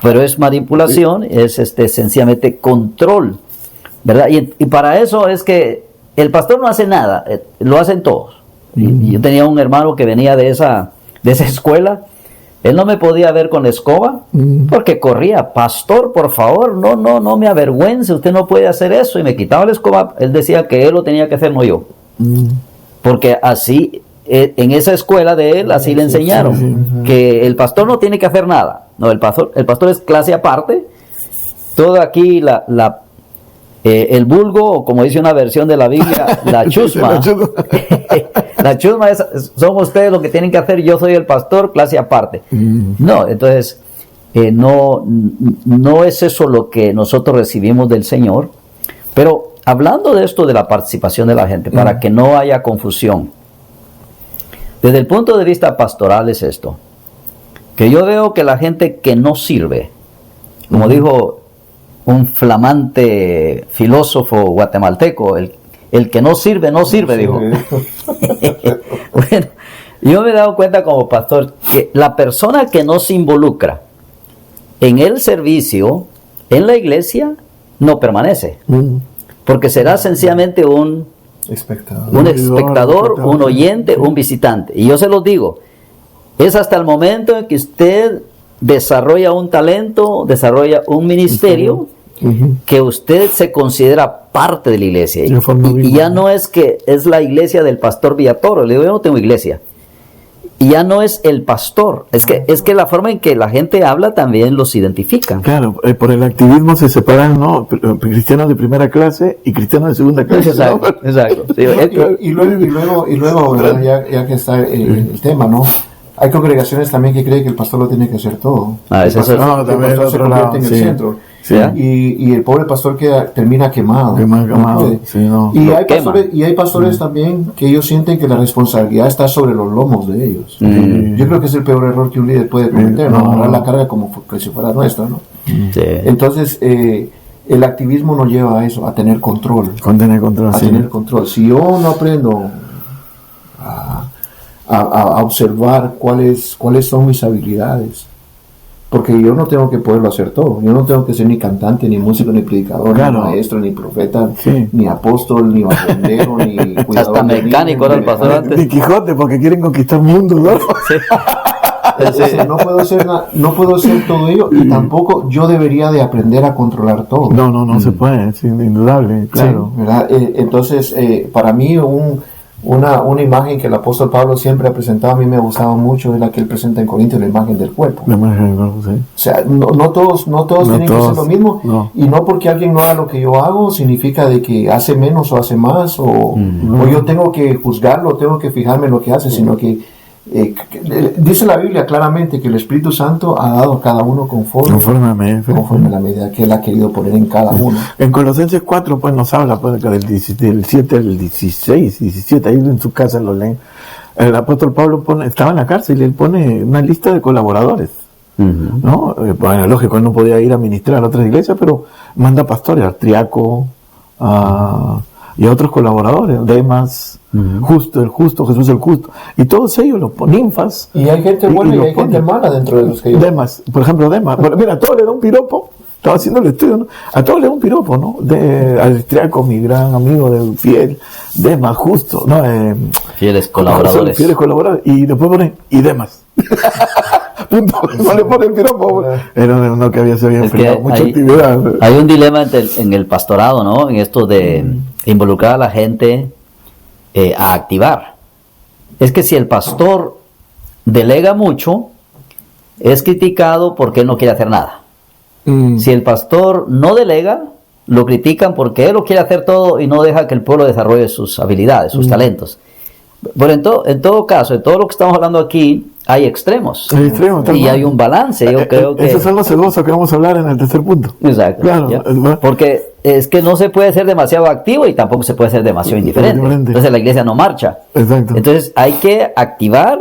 S2: Pero es manipulación, es sencillamente control, ¿verdad? Y para eso es que el pastor no hace nada, lo hacen todos. Y yo tenía un hermano que venía de esa escuela. Él no me podía ver con la escoba porque corría: pastor, por favor, no me avergüence, usted no puede hacer eso. Y me quitaba la escoba. Él decía que él lo tenía que hacer, no yo. Porque así, en esa escuela de él, así le enseñaron, que el pastor no tiene que hacer nada. No, el pastor es clase aparte. Todo aquí, el vulgo, o como dice una versión de la Biblia, la chusma. La chusma son ustedes lo que tienen que hacer, yo soy el pastor, clase aparte. No, entonces, no es eso lo que nosotros recibimos del Señor. Pero hablando de esto de la participación de la gente, para que no haya confusión, desde el punto de vista pastoral es esto, que yo veo que la gente que no sirve, como dijo un flamante filósofo guatemalteco, el que no sirve, dijo. Bueno, yo me he dado cuenta como pastor que la persona que no se involucra en el servicio, en la iglesia, no permanece. Porque será sencillamente un espectador, un oyente, un visitante. Y yo se los digo, es hasta el momento en que usted desarrolla un talento, desarrolla un ministerio, que usted se considera parte de la iglesia. Y ya no es que es la iglesia del pastor Villatoro. Le digo, yo no tengo iglesia. Y ya no es el pastor. Es que la forma en que la gente habla también los identifica.
S1: Claro, por el activismo se separan, ¿no? Cristianos de primera clase y cristianos de segunda clase.
S2: Exacto, ¿no? Exacto. Sí,
S3: y luego ya que está el tema, ¿no? Hay congregaciones también que creen que el pastor lo tiene que hacer todo.
S2: El pastor
S3: se convierte en el centro.
S2: Sí.
S3: Y el pobre pastor termina quemado. Y hay pastores también que ellos sienten que la responsabilidad está sobre los lomos de ellos. Yo creo que es el peor error que un líder puede cometer, ¿no? Agarrar la carga como que si fuera nuestra, ¿no? Entonces, el activismo nos lleva a eso, a tener control. Tener control. Si yo no aprendo a observar cuáles son mis habilidades, porque yo no tengo que poderlo hacer todo. Yo no tengo que ser ni cantante, ni músico, ni predicador, ni maestro, ni profeta, ni apóstol, ni bandero, ni cuidador.
S2: Hasta mecánico era el pastor antes.
S1: Ni Quijote, porque quieren conquistar mundo, ¿no?
S3: Entonces, no puedo ser todo ello, y tampoco yo debería de aprender a controlar todo.
S1: No se puede, es indudable, claro.
S3: Sí, ¿verdad? Entonces, para mí una imagen que el apóstol Pablo siempre ha presentado, a mí me ha gustado mucho, es la que él presenta en Corintios, la imagen del cuerpo.
S1: La imagen del cuerpo, sí.
S3: O sea, no todos tienen que hacer lo mismo, y no porque alguien no haga lo que yo hago significa de que hace menos o hace más, o yo tengo que juzgarlo, tengo que fijarme en lo que hace, sino que dice la Biblia claramente que el Espíritu Santo ha dado a cada uno conforme a la medida que él ha querido poner en cada uno.
S1: En Colosenses 4 pues nos habla pues, del 7 al 16, 17, ahí en su casa lo leen. El apóstol Pablo estaba en la cárcel y él pone una lista de colaboradores, ¿no? Bueno, lógico, él no podía ir a ministrar a otras iglesias, pero manda pastores, a Artriaco, a y a otros colaboradores, Demas, Justo, el justo, Jesús el justo, y todos ellos, los ninfas.
S3: Y hay gente buena y hay gente mala dentro de los que ellos.
S1: Demas, por ejemplo, Demas, bueno, mira, a todos le da un piropo, estaba haciendo el estudio, ¿no? A todos le da un piropo, ¿no? Al Estriaco, mi gran amigo del fiel, Demas, Justo, ¿no?
S2: Fieles colaboradores.
S1: Fieles colaboradores, y después ponen, y Demas. Punto, no le ponen piropo. Era uno que se había enfriado, mucha actividad.
S2: Hay un dilema en el pastorado, ¿no? En esto de involucrar a la gente a activar. Es que si el pastor delega mucho, es criticado porque él no quiere hacer nada. Si el pastor no delega, lo critican porque él lo quiere hacer todo y no deja que el pueblo desarrolle sus habilidades, sus talentos. Pero en todo caso, en todo lo que estamos hablando aquí, hay extremos. Y hay un balance. Yo creo que...
S1: Esos son los celosos que vamos a hablar en el tercer punto.
S2: Exacto.
S1: Claro.
S2: Porque es que no se puede ser demasiado activo y tampoco se puede ser demasiado indiferente. Entonces la iglesia no marcha.
S1: Exacto.
S2: Entonces hay que activar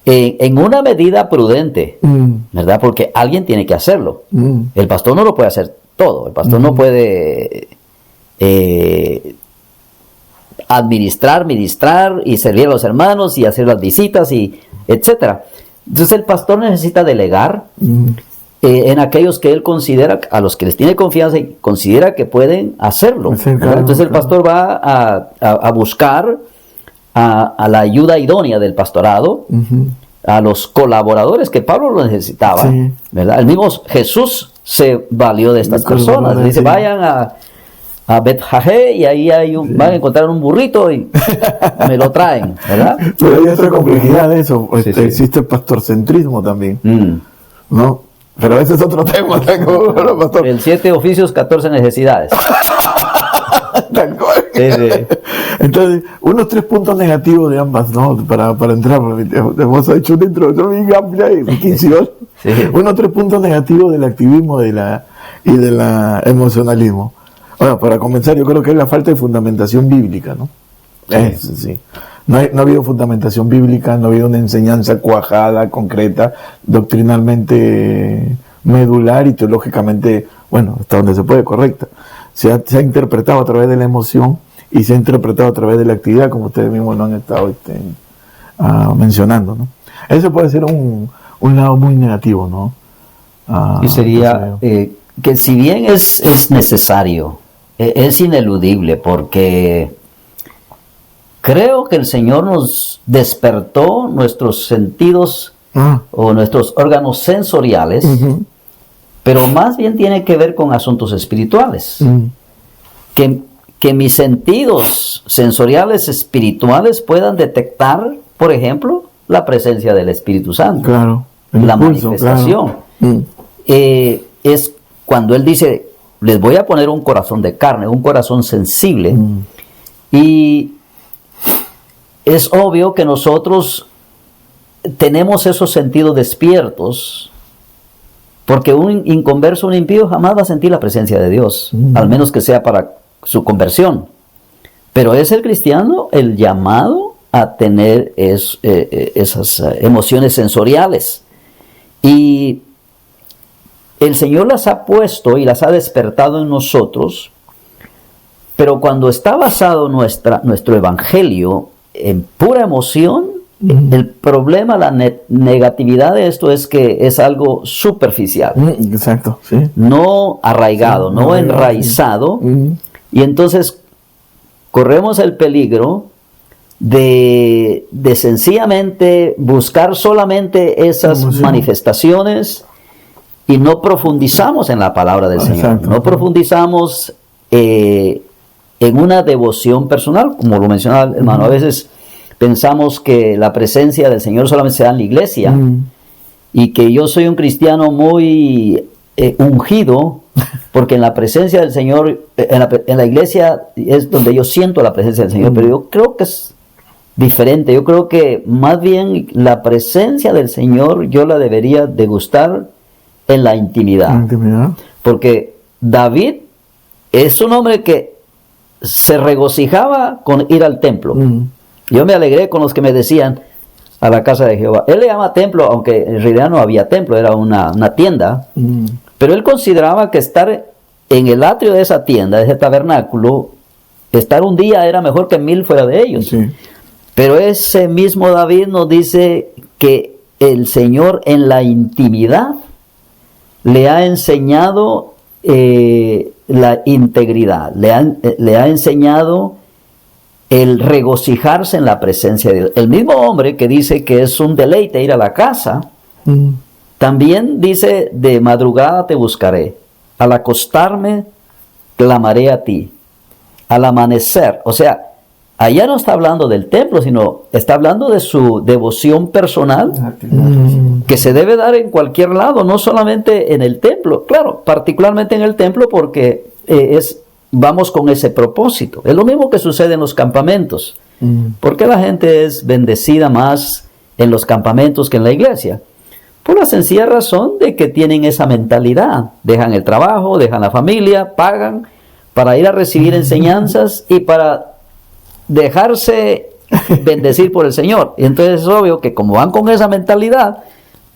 S2: en una medida prudente, ¿verdad? Porque alguien tiene que hacerlo. El pastor no lo puede hacer todo. El pastor no puede administrar, ministrar y servir a los hermanos y hacer las visitas y etcétera. Entonces el pastor necesita delegar en aquellos que él considera, a los que les tiene confianza y considera que pueden hacerlo. Sí, claro, entonces el pastor va a buscar a la ayuda idónea del pastorado, a los colaboradores que Pablo lo necesitaba, ¿verdad? El mismo Jesús se valió de estas personas. Dice, vayan a Bet-Jajé y ahí van a encontrar un burrito y me lo traen, ¿verdad?
S1: Pero hay otra complejidad de eso. Existe el pastorcentrismo también, ¿no? Pero ese es otro tema. Pastor.
S2: El 7 oficios, 14 necesidades.
S1: Entonces, unos 3 puntos negativos de ambas, ¿no? Para entrar, hemos hecho una introducción muy amplia y riquísima. Unos 3 puntos negativos del activismo y del emocionalismo. Bueno, para comenzar, yo creo que es la falta de fundamentación bíblica, ¿no? Sí. No ha habido fundamentación bíblica, no ha habido una enseñanza cuajada, concreta, doctrinalmente medular y teológicamente, bueno, hasta donde se puede, correcta. Se ha interpretado a través de la emoción y se ha interpretado a través de la actividad, como ustedes mismos lo han estado mencionando, ¿no? Eso puede ser un lado muy negativo, ¿no?
S2: Y sería que si bien es necesario, es ineludible, porque creo que el Señor nos despertó nuestros sentidos o nuestros órganos sensoriales, pero más bien tiene que ver con asuntos espirituales. Que mis sentidos sensoriales espirituales puedan detectar, por ejemplo, la presencia del Espíritu Santo.
S1: Claro.
S2: La manifestación. Claro. Es cuando Él dice, les voy a poner un corazón de carne, un corazón sensible. Y es obvio que nosotros tenemos esos sentidos despiertos, porque un inconverso, un impío, jamás va a sentir la presencia de Dios, al menos que sea para su conversión. Pero es el cristiano el llamado a tener esas emociones sensoriales. Y el Señor las ha puesto y las ha despertado en nosotros, pero cuando está basado nuestro evangelio en pura emoción, el problema, la negatividad de esto es que es algo superficial.
S1: Exacto, sí.
S2: No arraigado, no enraizado. Y entonces corremos el peligro de sencillamente buscar solamente esas manifestaciones y no profundizamos en la palabra del Señor. Exacto. No profundizamos en una devoción personal, como lo mencionaba el hermano. A veces pensamos que la presencia del Señor solamente se da en la iglesia y que yo soy un cristiano muy ungido, porque en la presencia del Señor, en la iglesia es donde yo siento la presencia del Señor, pero yo creo que es diferente. Yo creo que más bien la presencia del Señor yo la debería degustar en la intimidad. Porque David es un hombre que se regocijaba con ir al templo. Yo me alegré con los que me decían a la casa de Jehová. Él le llama templo, aunque en realidad no había templo, era una tienda. Pero él consideraba que estar en el atrio de esa tienda, de ese tabernáculo, estar un día era mejor que 1000 fuera de ellos.
S1: Sí.
S2: Pero ese mismo David nos dice que el Señor en la intimidad le ha enseñado la integridad, le ha enseñado el regocijarse en la presencia de Dios. El mismo hombre que dice que es un deleite ir a la casa, también dice, de madrugada te buscaré, al acostarme clamaré a ti, al amanecer. O sea, allá no está hablando del templo, sino está hablando de su devoción personal, que se debe dar en cualquier lado, no solamente en el templo. Claro, particularmente en el templo porque vamos con ese propósito. Es lo mismo que sucede en los campamentos. ¿Por qué la gente es bendecida más en los campamentos que en la iglesia? Por la sencilla razón de que tienen esa mentalidad. Dejan el trabajo, dejan la familia, pagan para ir a recibir enseñanzas y para dejarse bendecir por el Señor. Y entonces es obvio que como van con esa mentalidad,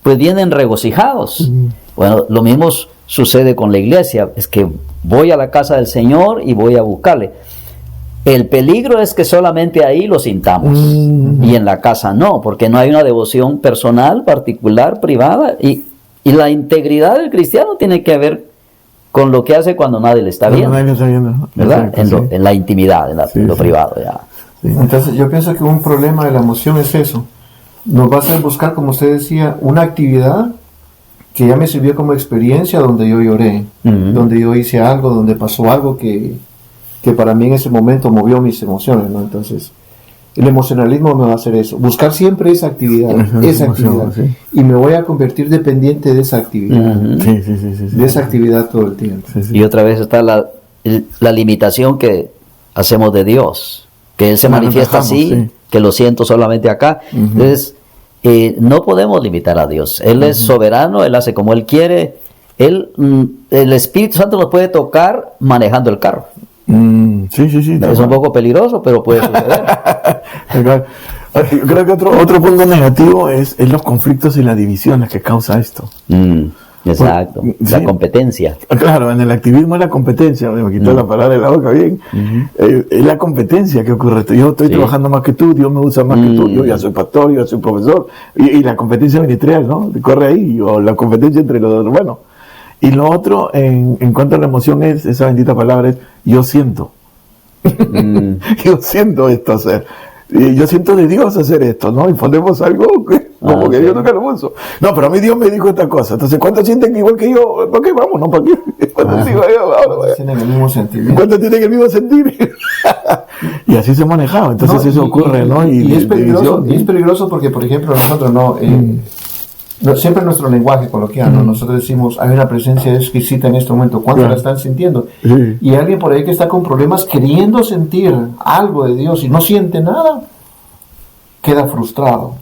S2: pues vienen regocijados. Bueno, lo mismo sucede con la iglesia, es que voy a la casa del Señor y voy a buscarle. El peligro es que solamente ahí lo sintamos y en la casa no, porque no hay una devoción personal, particular, privada, y la integridad del cristiano tiene que ver con lo que hace cuando nadie le está viendo, ¿verdad?
S1: Exacto,
S2: En la intimidad, en lo privado. Ya.
S3: Sí. Entonces yo pienso que un problema de la emoción es eso. Nos va a hacer buscar, como usted decía, una actividad que ya me sirvió como experiencia, donde yo lloré, donde yo hice algo, donde pasó algo que para mí en ese momento movió mis emociones, ¿no? Entonces el emocionalismo me va a hacer eso, buscar siempre esa actividad, sí. Y me voy a convertir dependiente de esa actividad, de esa actividad todo el tiempo.
S2: Y otra vez está la limitación que hacemos de Dios, que Él se manifiesta así, que lo siento solamente acá. Entonces no podemos limitar a Dios. Él es soberano, Él hace como Él quiere. El Espíritu Santo nos puede tocar manejando el carro. Es un poco peligroso, pero puede suceder.
S1: Yo creo que otro punto negativo es los conflictos y las divisiones que causa esto.
S2: Exacto, la competencia.
S1: Claro, en el activismo es la competencia, me quitó la palabra de la boca, bien. Es la competencia que ocurre. Yo estoy trabajando más que tú, Dios me usa más que tú, yo ya soy pastor, yo ya soy profesor. Y la competencia ministerial, ¿no? Corre ahí, o la competencia entre los hermanos. Y lo otro, en cuanto a la emoción, es esa bendita palabra, es yo siento. Yo siento esto hacer. Y yo siento de Dios hacer esto, ¿no? Y ponemos algo como que Dios nunca lo puso. No, pero a mí Dios me dijo esta cosa. Entonces, ¿cuántos sienten igual que yo? ¿Para qué vamos? ¿No? ¿Para qué? ¿Cuántos
S3: tienen el mismo sentimiento?
S1: ¿Cuántos tienen el mismo sentir? Y así se manejaba. Entonces eso ocurre, ¿no?
S3: Y es peligroso, y es peligroso porque, por ejemplo, nosotros no... siempre nuestro lenguaje coloquial, ¿no? Nosotros decimos, hay una presencia exquisita en este momento, ¿cuánto la están sintiendo? Y alguien por ahí que está con problemas queriendo sentir algo de Dios y no siente nada, queda frustrado,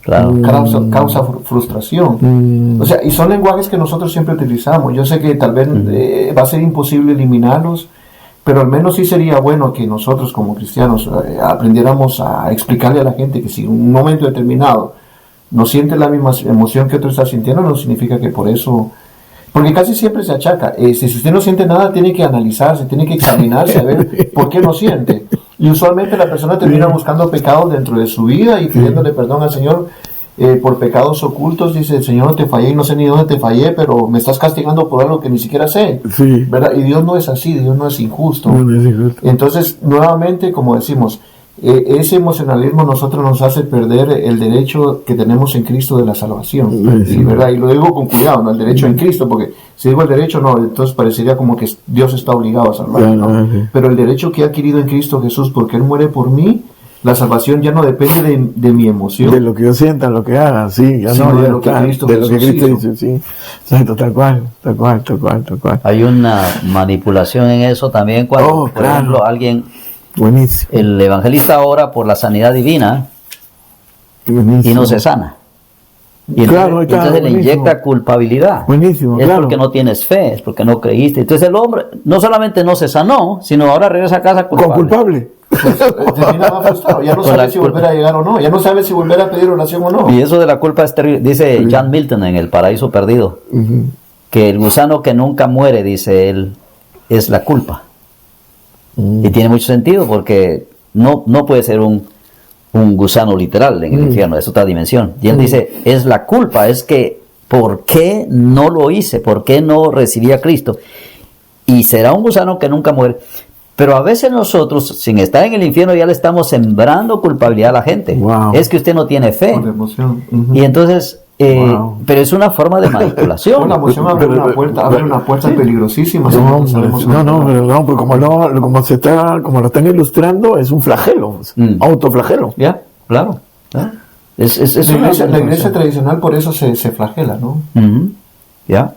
S3: causa frustración. O sea, y son lenguajes que nosotros siempre utilizamos. Yo sé que tal vez va a ser imposible eliminarlos, pero al menos sí sería bueno que nosotros como cristianos aprendiéramos a explicarle a la gente que si en un momento determinado no siente la misma emoción que otro está sintiendo, no significa que por eso, porque casi siempre se achaca, si usted no siente nada, tiene que analizarse, tiene que examinarse a ver por qué no siente, y usualmente la persona termina buscando pecados dentro de su vida y pidiéndole perdón al Señor por pecados ocultos. Dice, el Señor, no te fallé y no sé ni dónde te fallé, pero me estás castigando por algo que ni siquiera sé, ¿verdad? Y Dios no es así, Dios no es injusto. Entonces, nuevamente, como decimos, ese emocionalismo nosotros nos hace perder el derecho que tenemos en Cristo de la salvación, ¿verdad? Y lo digo con cuidado, ¿no? El derecho en Cristo, porque si digo el derecho, no, entonces parecería como que Dios está obligado a salvarme, ¿no? Pero el derecho que he adquirido en Cristo Jesús, porque Él muere por mí, la salvación ya no depende de mi emoción,
S1: de lo que yo sienta, lo que haga, ya no,
S3: de lo que Cristo
S1: dice, exacto, tal cual.
S2: Hay una manipulación en eso también cuando, por ejemplo, alguien...
S1: Buenísimo.
S2: El evangelista ora por la sanidad divina y no se sana. Y entonces le inyecta culpabilidad. Es porque no tienes fe, es porque no creíste. Entonces el hombre no solamente no se sanó, sino ahora regresa a casa culpable.
S3: Pues, termina más frustrado. Ya no sabe si volver a llegar o no. Ya no sabe si volver a pedir oración o no.
S2: Y eso de la culpa es terrible. Dice John Milton en El Paraíso Perdido, que el gusano que nunca muere, dice él, es la culpa. Y tiene mucho sentido porque no puede ser un gusano literal en el infierno, es otra dimensión. Y él dice, es la culpa, es que ¿por qué no lo hice? ¿Por qué no recibí a Cristo? Y será un gusano que nunca muere. Pero a veces nosotros, sin estar en el infierno, ya le estamos sembrando culpabilidad a la gente.
S1: Wow.
S2: Es que usted no tiene fe.
S3: Por la emoción.
S2: Y entonces, pero es una forma de manipulación.
S3: Por la emoción abre una puerta peligrosísima.
S1: No, pues como lo están ilustrando, es un flagelo, autoflagelo.
S2: Ya, claro. Es
S3: la iglesia tradicional por eso se flagela, ¿no?
S2: Ya.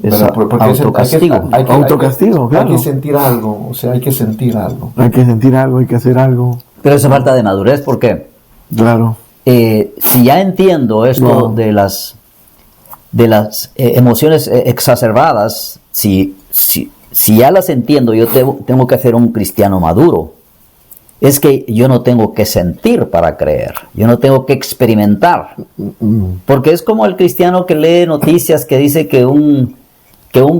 S2: Es
S3: porque
S2: autocastigo.
S1: Autocastigo, claro.
S3: Hay que sentir algo, o sea, hay que sentir algo.
S1: Hay que sentir algo, hay que hacer algo.
S2: Pero eso falta de madurez porque,
S1: claro,
S2: si ya entiendo esto de las emociones exacerbadas, si ya las entiendo, yo tengo que ser un cristiano maduro. Es que yo no tengo que sentir para creer, yo no tengo que experimentar, porque es como el cristiano que lee noticias que dice que un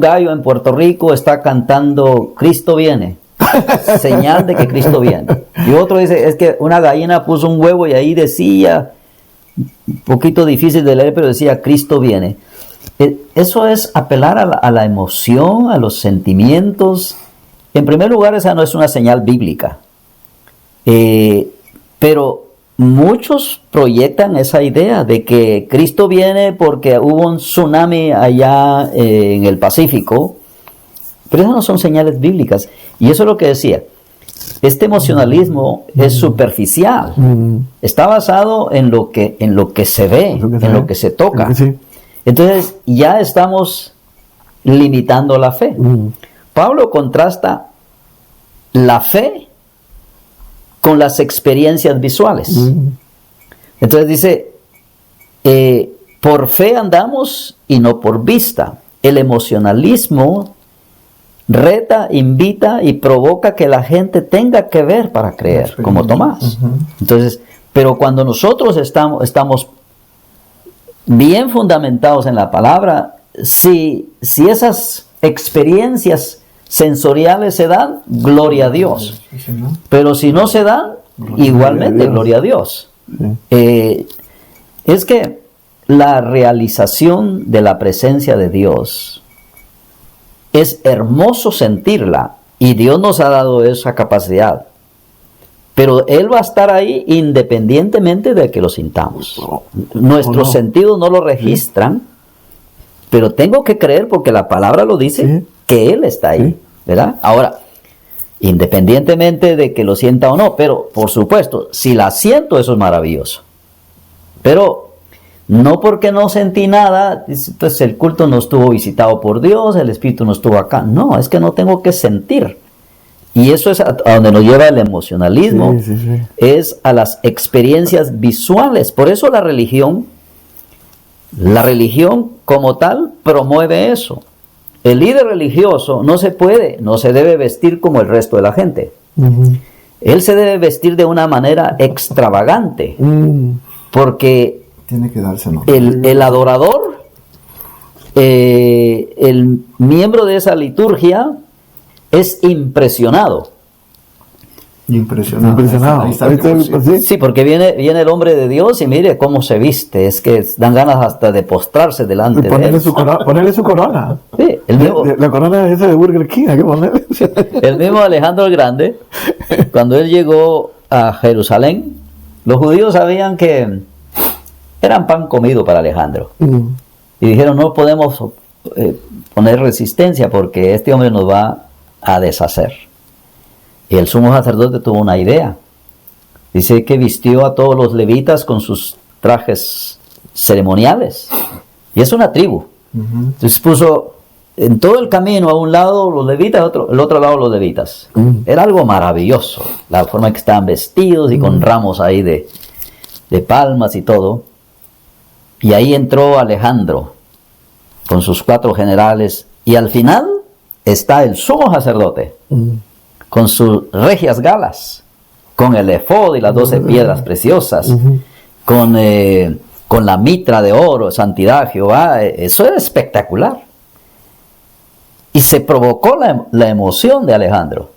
S2: gallo en Puerto Rico está cantando Cristo viene, señal de que Cristo viene, y otro dice es que una gallina puso un huevo y ahí decía, un poquito difícil de leer, pero decía Cristo viene. Eso es apelar a la emoción, a los sentimientos. En primer lugar, esa no es una señal bíblica. Pero muchos proyectan esa idea de que Cristo viene porque hubo un tsunami allá en el Pacífico, pero esas no son señales bíblicas. Y eso es lo que decía, este emocionalismo es superficial, está basado en lo que se ve, en lo que se toca. Entonces ya estamos limitando la fe. Pablo contrasta la fe con las experiencias visuales. Entonces dice, por fe andamos y no por vista. El emocionalismo reta, invita y provoca que la gente tenga que ver para creer, como Tomás. Entonces, pero cuando nosotros estamos bien fundamentados en la palabra, si esas experiencias sensoriales se dan, gloria a Dios. Pero si no se dan, igualmente gloria a Dios. Es que la realización de la presencia de Dios es hermoso sentirla, y Dios nos ha dado esa capacidad. Pero Él va a estar ahí independientemente de que lo sintamos. Nuestros sentidos no lo registran, pero tengo que creer porque la palabra lo dice, que Él está ahí, ¿verdad? Ahora, independientemente de que lo sienta o no, pero por supuesto, si la siento, eso es maravilloso. Pero no porque no sentí nada, entonces el culto no estuvo visitado por Dios, el Espíritu no estuvo acá. No, es que no tengo que sentir. Y eso es a donde nos lleva el emocionalismo, es a las experiencias visuales. Por eso la religión como tal promueve eso. El líder religioso no se debe vestir como el resto de la gente. Él se debe vestir de una manera extravagante, porque
S3: tiene que darse
S2: el adorador, el miembro de esa liturgia, es impresionado.
S3: Ahí está.
S2: Sí, porque viene el hombre de Dios y mire cómo se viste, es que dan ganas hasta de postrarse delante de él.
S1: Ponerle su corona.
S2: Sí,
S1: la corona esa de Burger King, hay que ponerle.
S2: El mismo Alejandro el Grande, cuando él llegó a Jerusalén, los judíos sabían que eran pan comido para Alejandro. Y dijeron, no podemos poner resistencia porque este hombre nos va a deshacer. Y el sumo sacerdote tuvo una idea. Dice que vistió a todos los levitas con sus trajes ceremoniales. Y es una tribu. Entonces puso en todo el camino a un lado los levitas, el otro lado los levitas. Era algo maravilloso. La forma en que estaban vestidos y con ramos ahí de palmas y todo. Y ahí entró Alejandro con sus 4 generales. Y al final está el sumo sacerdote. Con sus regias galas, con el efod y las 12 piedras preciosas, con la mitra de oro, santidad, Jehová. Eso era espectacular. Y se provocó la emoción de Alejandro.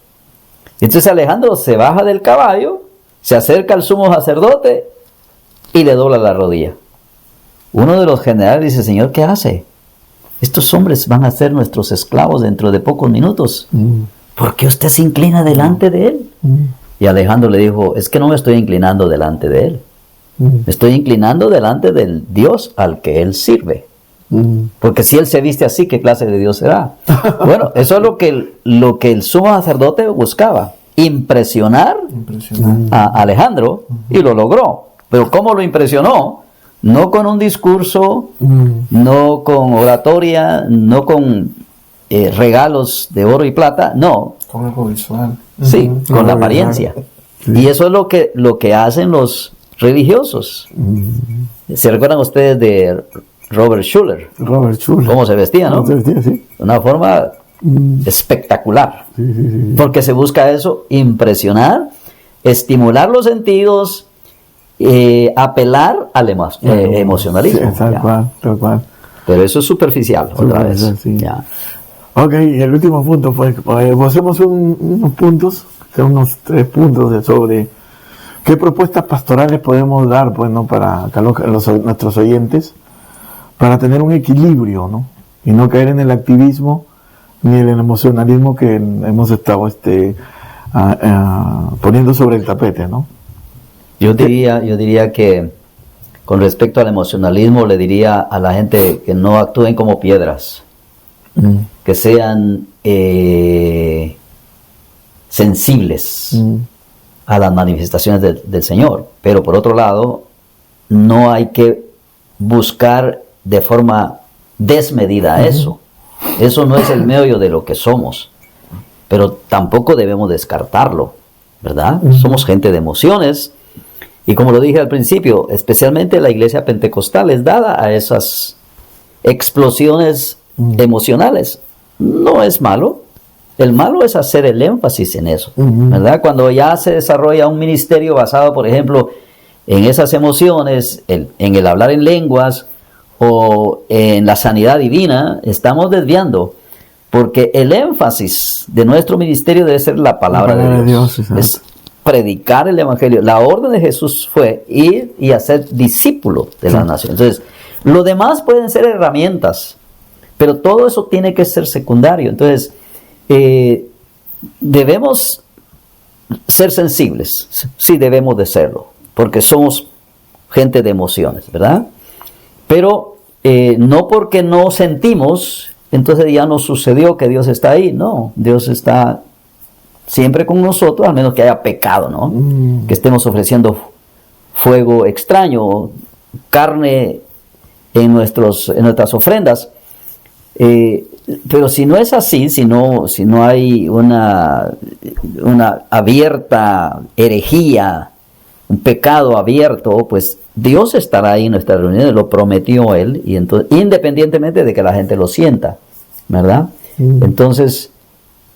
S2: Entonces Alejandro se baja del caballo, se acerca al sumo sacerdote y le dobla la rodilla. Uno de los generales dice, Señor, ¿qué hace? Estos hombres van a ser nuestros esclavos dentro de pocos minutos. ¿Por qué usted se inclina delante de él? Y Alejandro le dijo, es que no me estoy inclinando delante de él. Me estoy inclinando delante del Dios al que él sirve. Porque si él se viste así, ¿qué clase de Dios será? Bueno, eso es lo que el sumo sacerdote buscaba. Impresionar a Alejandro, y lo logró. Pero ¿cómo lo impresionó? No con un discurso, no con oratoria, no con regalos de oro y plata, no.
S3: Con algo visual.
S2: Sí, con la apariencia. Y eso es lo que hacen los religiosos. ¿Se recuerdan ustedes de Robert Schuller?
S1: Robert Schuller.
S2: ¿Cómo se vestía, no?
S1: Se vestía, sí.
S2: De una forma espectacular.
S1: Sí.
S2: Porque se busca eso, impresionar, estimular los sentidos, apelar al emocionalismo.
S1: Sí, tal cual.
S2: Pero eso es superficial, otra vez.
S1: Sí.
S2: Ya.
S1: Ok, y el último punto fue, hacemos unos puntos, unos 3 puntos sobre qué propuestas pastorales podemos dar, pues, ¿no? Para acá nuestros oyentes, para tener un equilibrio, ¿no? Y no caer en el activismo ni en el emocionalismo que hemos estado poniendo sobre el tapete, ¿no?
S2: Yo diría que con respecto al emocionalismo le diría a la gente que no actúen como piedras, que sean sensibles a las manifestaciones del Señor, pero por otro lado no hay que buscar de forma desmedida eso. Eso no es el meollo de lo que somos, pero tampoco debemos descartarlo, ¿verdad? Somos gente de emociones. Y como lo dije al principio, especialmente la iglesia pentecostal es dada a esas explosiones emocionales. No es malo. El malo es hacer el énfasis en eso, ¿verdad? Cuando ya se desarrolla un ministerio basado, por ejemplo, en esas emociones, en el hablar en lenguas o en la sanidad divina, estamos desviando. Porque el énfasis de nuestro ministerio debe ser la palabra de Dios. Es predicar el evangelio. La orden de Jesús fue ir y hacer discípulos de las naciones. Entonces, lo demás pueden ser herramientas, pero todo eso tiene que ser secundario. Entonces, debemos ser sensibles. Sí, debemos de serlo, porque somos gente de emociones, ¿verdad? Pero no porque no sentimos, entonces ya no sucedió que Dios está ahí. No, Dios está siempre con nosotros, al menos que haya pecado, ¿no? Que estemos ofreciendo fuego extraño, carne en nuestras ofrendas. Pero si no es así, si no hay una abierta herejía, un pecado abierto, pues Dios estará ahí en nuestras reuniones, lo prometió Él, y entonces, independientemente de que la gente lo sienta, ¿verdad? Entonces,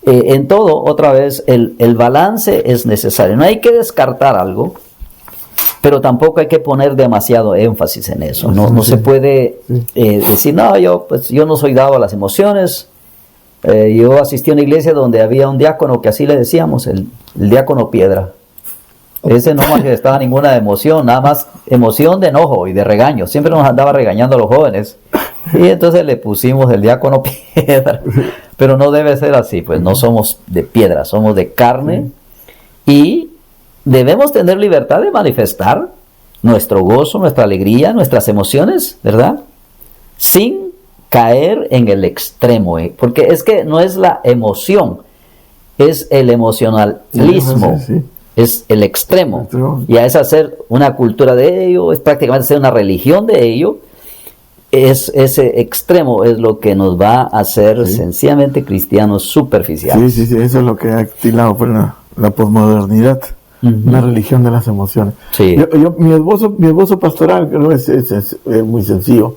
S2: en todo, otra vez, el balance es necesario. No hay que descartar algo, pero tampoco hay que poner demasiado énfasis en eso. No se puede decir, no, yo no soy dado a las emociones. Yo asistí a una iglesia donde había un diácono que así le decíamos, el diácono piedra. Ese no manifestaba ninguna emoción, nada más emoción de enojo y de regaño. Siempre nos andaba regañando a los jóvenes. Y entonces le pusimos el diácono piedra. Pero no debe ser así, pues no somos de piedra, somos de carne. Y debemos tener libertad de manifestar nuestro gozo, nuestra alegría, nuestras emociones, ¿verdad? Sin caer en el extremo, porque es que no es la emoción, es el emocionalismo, es el extremo. Y es hacer una cultura de ello, es prácticamente hacer una religión de ello. Ese extremo es lo que nos va a hacer sencillamente cristianos superficiales.
S1: Sí, eso es lo que ha activado por la posmodernidad. Una religión de las emociones.
S2: Sí.
S1: Mi esbozo pastoral, creo que es muy sencillo,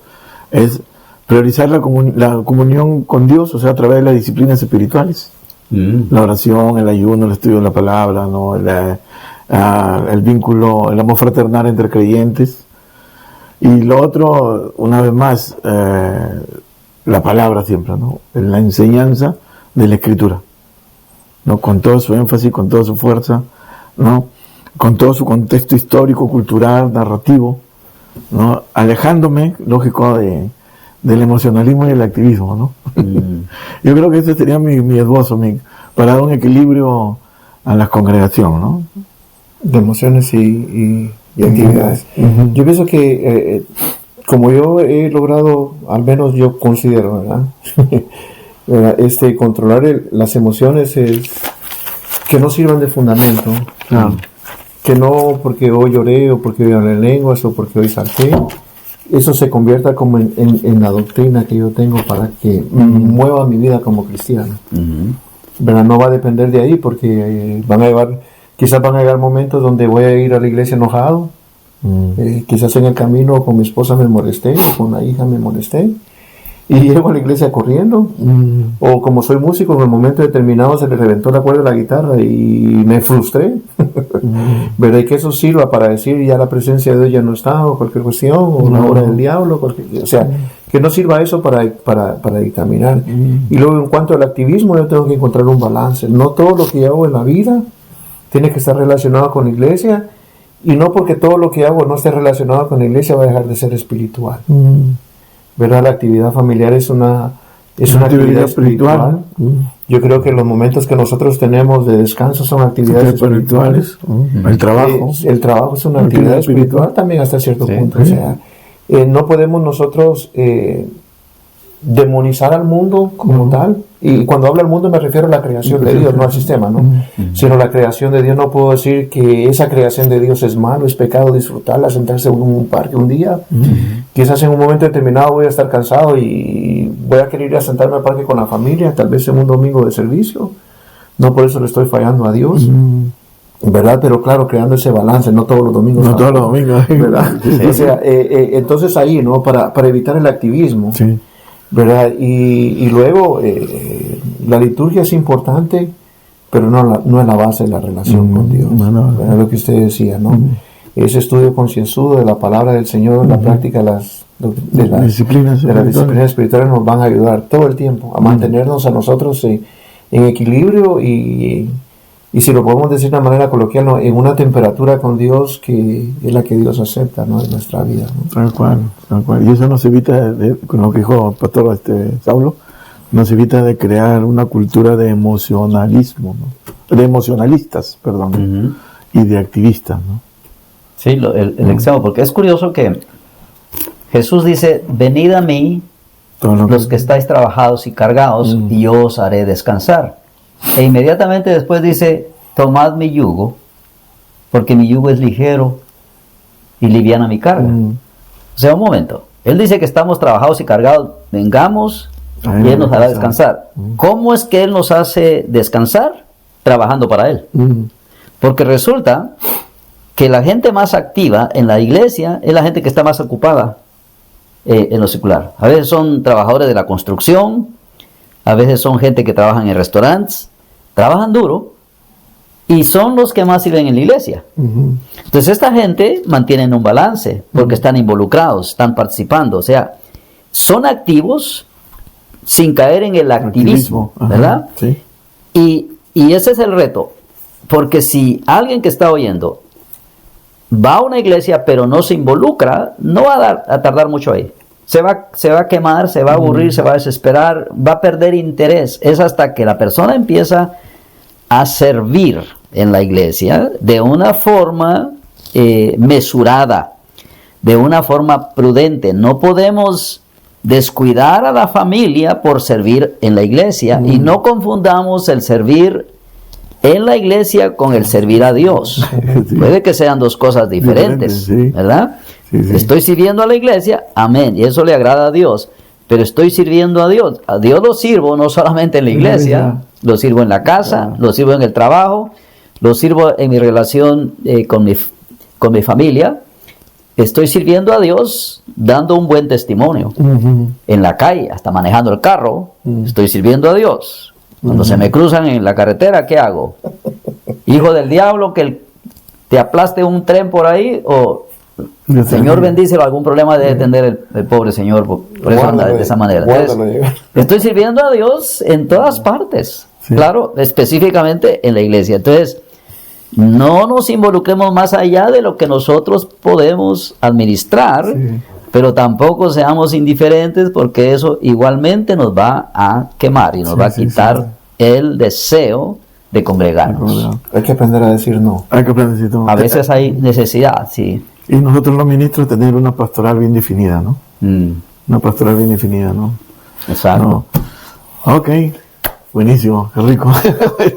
S1: es priorizar la comunión con Dios, o sea, a través de las disciplinas espirituales. La oración, el ayuno, el estudio de la palabra, ¿no? El vínculo, el amor fraternal entre creyentes. Y lo otro, una vez más, la palabra siempre, ¿no? La enseñanza de la Escritura. ¿no? Con todo su énfasis, con toda su fuerza, ¿no? Con todo su contexto histórico, cultural, narrativo, ¿no? Alejándome, lógico, del emocionalismo y el activismo, ¿no? Yo creo que ese sería mi esbozo, para dar un equilibrio a la congregación, ¿no?
S3: De emociones y actividades. Yo pienso que como yo he logrado, al menos yo considero, ¿verdad? Controlar las emociones es que no sirvan de fundamento. Que no porque hoy lloré o porque hoy hablé lenguas o porque hoy salté, eso se convierta como en la doctrina que yo tengo para que mueva mi vida como cristiano. ¿Verdad? No va a depender de ahí porque quizás van a llegar momentos donde voy a ir a la iglesia enojado. Quizás en el camino con mi esposa me molesté o con la hija me molesté y llego a la iglesia corriendo, o como soy músico, en el momento determinado se le reventó la cuerda de la guitarra y me frustré. ¿Verdad? Y que eso sirva para decir ya la presencia de Dios ya no está, o cualquier cuestión, o la obra del diablo, o sea, que no sirva eso para dictaminar. Y luego, en cuanto al activismo, yo tengo que encontrar un balance. No todo lo que hago en la vida tiene que estar relacionado con la iglesia, y no porque todo lo que hago no esté relacionado con la iglesia va a dejar de ser espiritual. ¿Verdad? La actividad familiar es una actividad espiritual. Yo creo que los momentos que nosotros tenemos de descanso son actividades espirituales.
S1: El trabajo.
S3: El trabajo es una actividad espiritual también hasta cierto punto. O sea, no podemos nosotros demonizar al mundo como tal. Y cuando hablo al mundo me refiero a la creación de Dios, no al sistema, ¿no? Sino la creación de Dios. No puedo decir que esa creación de Dios es malo, es pecado disfrutarla, sentarse en un parque un día. Quizás en un momento determinado voy a estar cansado y voy a querer ir a sentarme al parque con la familia, tal vez en un domingo de servicio. No por eso le estoy fallando a Dios. ¿Verdad? Pero claro, creando ese balance, no todos los domingos.
S1: No todos los domingos,
S3: ¿verdad? O sea, entonces ahí, ¿no? Para evitar el activismo.
S1: Sí.
S3: ¿Verdad? Y luego la liturgia es importante, pero no es la base de la relación con Dios. ¿Verdad? Lo que usted decía, ¿no? Ese estudio concienzudo de la palabra del Señor, la práctica de las disciplinas espirituales nos van a ayudar todo el tiempo a mantenernos a nosotros en equilibrio y si lo podemos decir de una manera coloquial, ¿no? En una temperatura con Dios que es la que Dios acepta, ¿no? En nuestra vida, ¿no?
S1: Tal cual. Y eso nos evita, con lo que dijo el pastor Saulo, nos evita de crear una cultura de emocionalismo, ¿no? De emocionalistas, perdón, y de activistas, ¿no?
S2: Sí, el extremo, porque es curioso que Jesús dice, venid a mí los que estáis trabajados y cargados, y yo os haré descansar. E inmediatamente después dice, tomad mi yugo, porque mi yugo es ligero y liviana mi carga. O sea, un momento. Él dice que estamos trabajados y cargados, vengamos y Él nos hará descansar. ¿Cómo es que Él nos hace descansar? Trabajando para Él. Porque resulta que la gente más activa en la iglesia es la gente que está más ocupada en lo secular. A veces son trabajadores de la construcción, a veces son gente que trabaja en restaurantes, trabajan duro y son los que más sirven en la iglesia. Entonces esta gente mantienen un balance porque están involucrados, están participando, o sea, son activos sin caer en el activismo. ¿Verdad?
S1: Sí.
S2: Y ese es el reto, porque si alguien que está oyendo va a una iglesia pero no se involucra, no va a tardar mucho ahí. Se va a quemar, se va a aburrir, se va a desesperar, va a perder interés. Es hasta que la persona empieza a servir en la iglesia de una forma mesurada, de una forma prudente. No podemos descuidar a la familia por servir en la iglesia y no confundamos el servir en la iglesia con el servir a Dios. Sí. Puede que sean dos cosas diferentes, sí. ¿Verdad? Sí. Estoy sirviendo a la iglesia, amén, y eso le agrada a Dios, pero estoy sirviendo a Dios lo sirvo no solamente en la iglesia, lo sirvo en la casa, lo sirvo en el trabajo, lo sirvo en mi relación con mi familia. Estoy sirviendo a Dios dando un buen testimonio en la calle, hasta manejando el carro, estoy sirviendo a Dios. Cuando se me cruzan en la carretera, ¿qué hago? Hijo del diablo, que te aplaste un tren por ahí, o Señor bendícelo, algún problema debe tener el pobre Señor, por eso anda de esa manera. Entonces, estoy sirviendo a Dios en todas partes,
S1: Sí.
S2: Claro, específicamente en la iglesia. Entonces, no nos involucremos más allá de lo que nosotros podemos administrar,
S1: Sí.
S2: pero tampoco seamos indiferentes, porque eso igualmente nos va a quemar y nos
S1: Sí,
S2: va a
S1: sí,
S2: quitar
S1: sí.
S2: el deseo de congregarnos.
S3: Hay que aprender a decir no.
S1: Hay que aprender a decir no.
S2: A veces hay necesidad, sí.
S1: Y nosotros los ministros tener una pastoral bien definida, ¿no? Una pastoral bien definida, ¿no?
S2: Exacto.
S1: No. Ok, buenísimo, qué rico.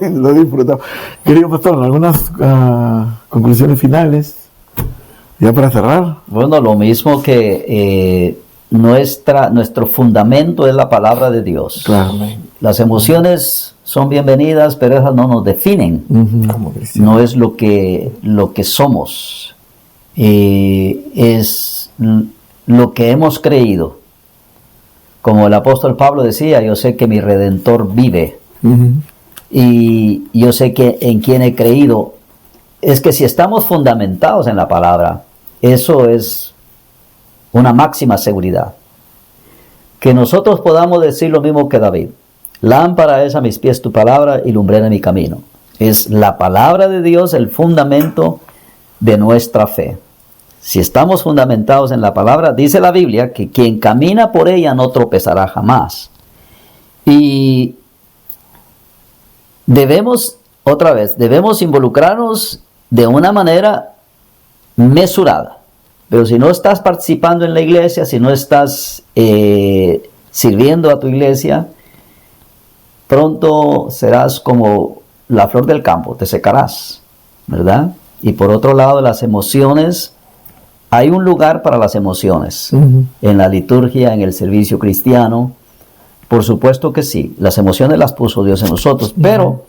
S1: Lo he disfrutado. Querido pastor, ¿algunas conclusiones finales? Ya para cerrar.
S2: Bueno, lo mismo que nuestro fundamento es la palabra de Dios.
S1: Claro.
S2: Las emociones son bienvenidas, pero esas no nos definen.
S3: Como cristiano.
S2: No es lo que somos. Es lo que hemos creído. Como el apóstol Pablo decía, yo sé que mi Redentor vive. Y yo sé que en quien he creído. Es que si estamos fundamentados en la palabra, eso es una máxima seguridad. Que nosotros podamos decir lo mismo que David. Lámpara es a mis pies tu palabra y lumbrera mi camino. Es la palabra de Dios el fundamento de nuestra fe. Si estamos fundamentados en la palabra, dice la Biblia que quien camina por ella no tropezará jamás. Y debemos involucrarnos de una manera mesurada. Pero si no estás participando en la iglesia, si no estás sirviendo a tu iglesia, pronto serás como la flor del campo, te secarás, ¿verdad? Y por otro lado, las emociones, hay un lugar para las emociones en la liturgia, en el servicio cristiano. Por supuesto que sí, las emociones las puso Dios en nosotros, pero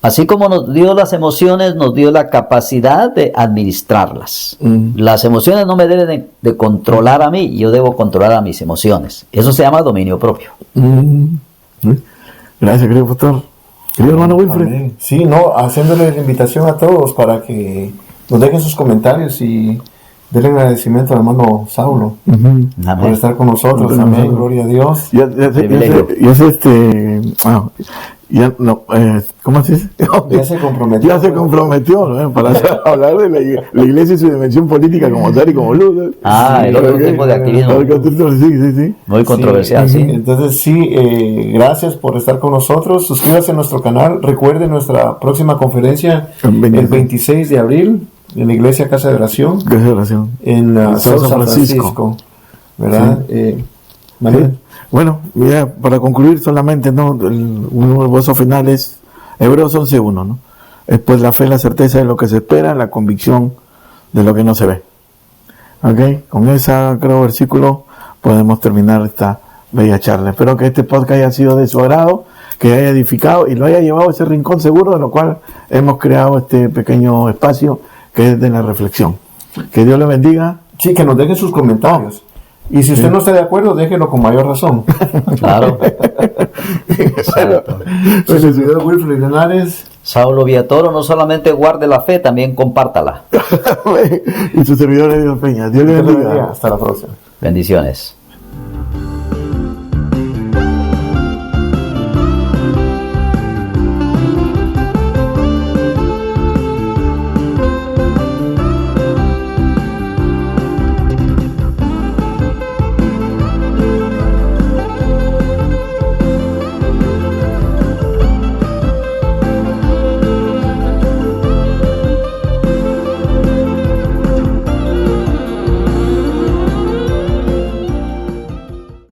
S2: así como nos dio las emociones, nos dio la capacidad de administrarlas. Las emociones no me deben de controlar a mí, yo debo controlar a mis emociones. Eso se llama dominio propio.
S1: Gracias, querido pastor. Querido hermano Wilfred.
S3: Amén. Sí, no, haciéndole la invitación a todos para que nos dejen sus comentarios y denle agradecimiento al hermano Saulo por estar con nosotros. Amén, gloria a Dios.
S1: ¿Cómo se dice?
S3: Ya se comprometió.
S1: Ya se comprometió, ¿no? Para hablar de la iglesia y su dimensión política como tal y como luz.
S2: El otro tipo de activismo.
S1: Sí.
S2: Muy controversial, sí.
S3: Entonces, gracias por estar con nosotros. Suscríbase a nuestro canal. Recuerde nuestra próxima conferencia el 26 de abril en la iglesia Casa de Oración.
S1: Casa de Oración.
S3: En San Francisco. ¿Verdad? Manuel.
S1: Bueno, ya para concluir solamente, ¿no? Un verso final es Hebreos 11:1, ¿no? Es pues la fe, la certeza de lo que se espera, la convicción de lo que no se ve. ¿Ok? Con ese, creo, versículo podemos terminar esta bella charla. Espero que este podcast haya sido de su agrado, que haya edificado y lo haya llevado a ese rincón seguro de lo cual hemos creado este pequeño espacio que es de la reflexión. Que Dios le bendiga.
S3: Sí, que nos dejen sus comentarios. Y si usted no está de acuerdo, déjelo con mayor razón.
S2: Claro.
S3: Su servidor Wilfred Linares.
S2: Saulo Villatoro, no solamente guarde la fe, también compártala.
S1: Y su servidor Dios Peña. Dios le bendiga.
S3: Hasta la próxima.
S2: Bendiciones.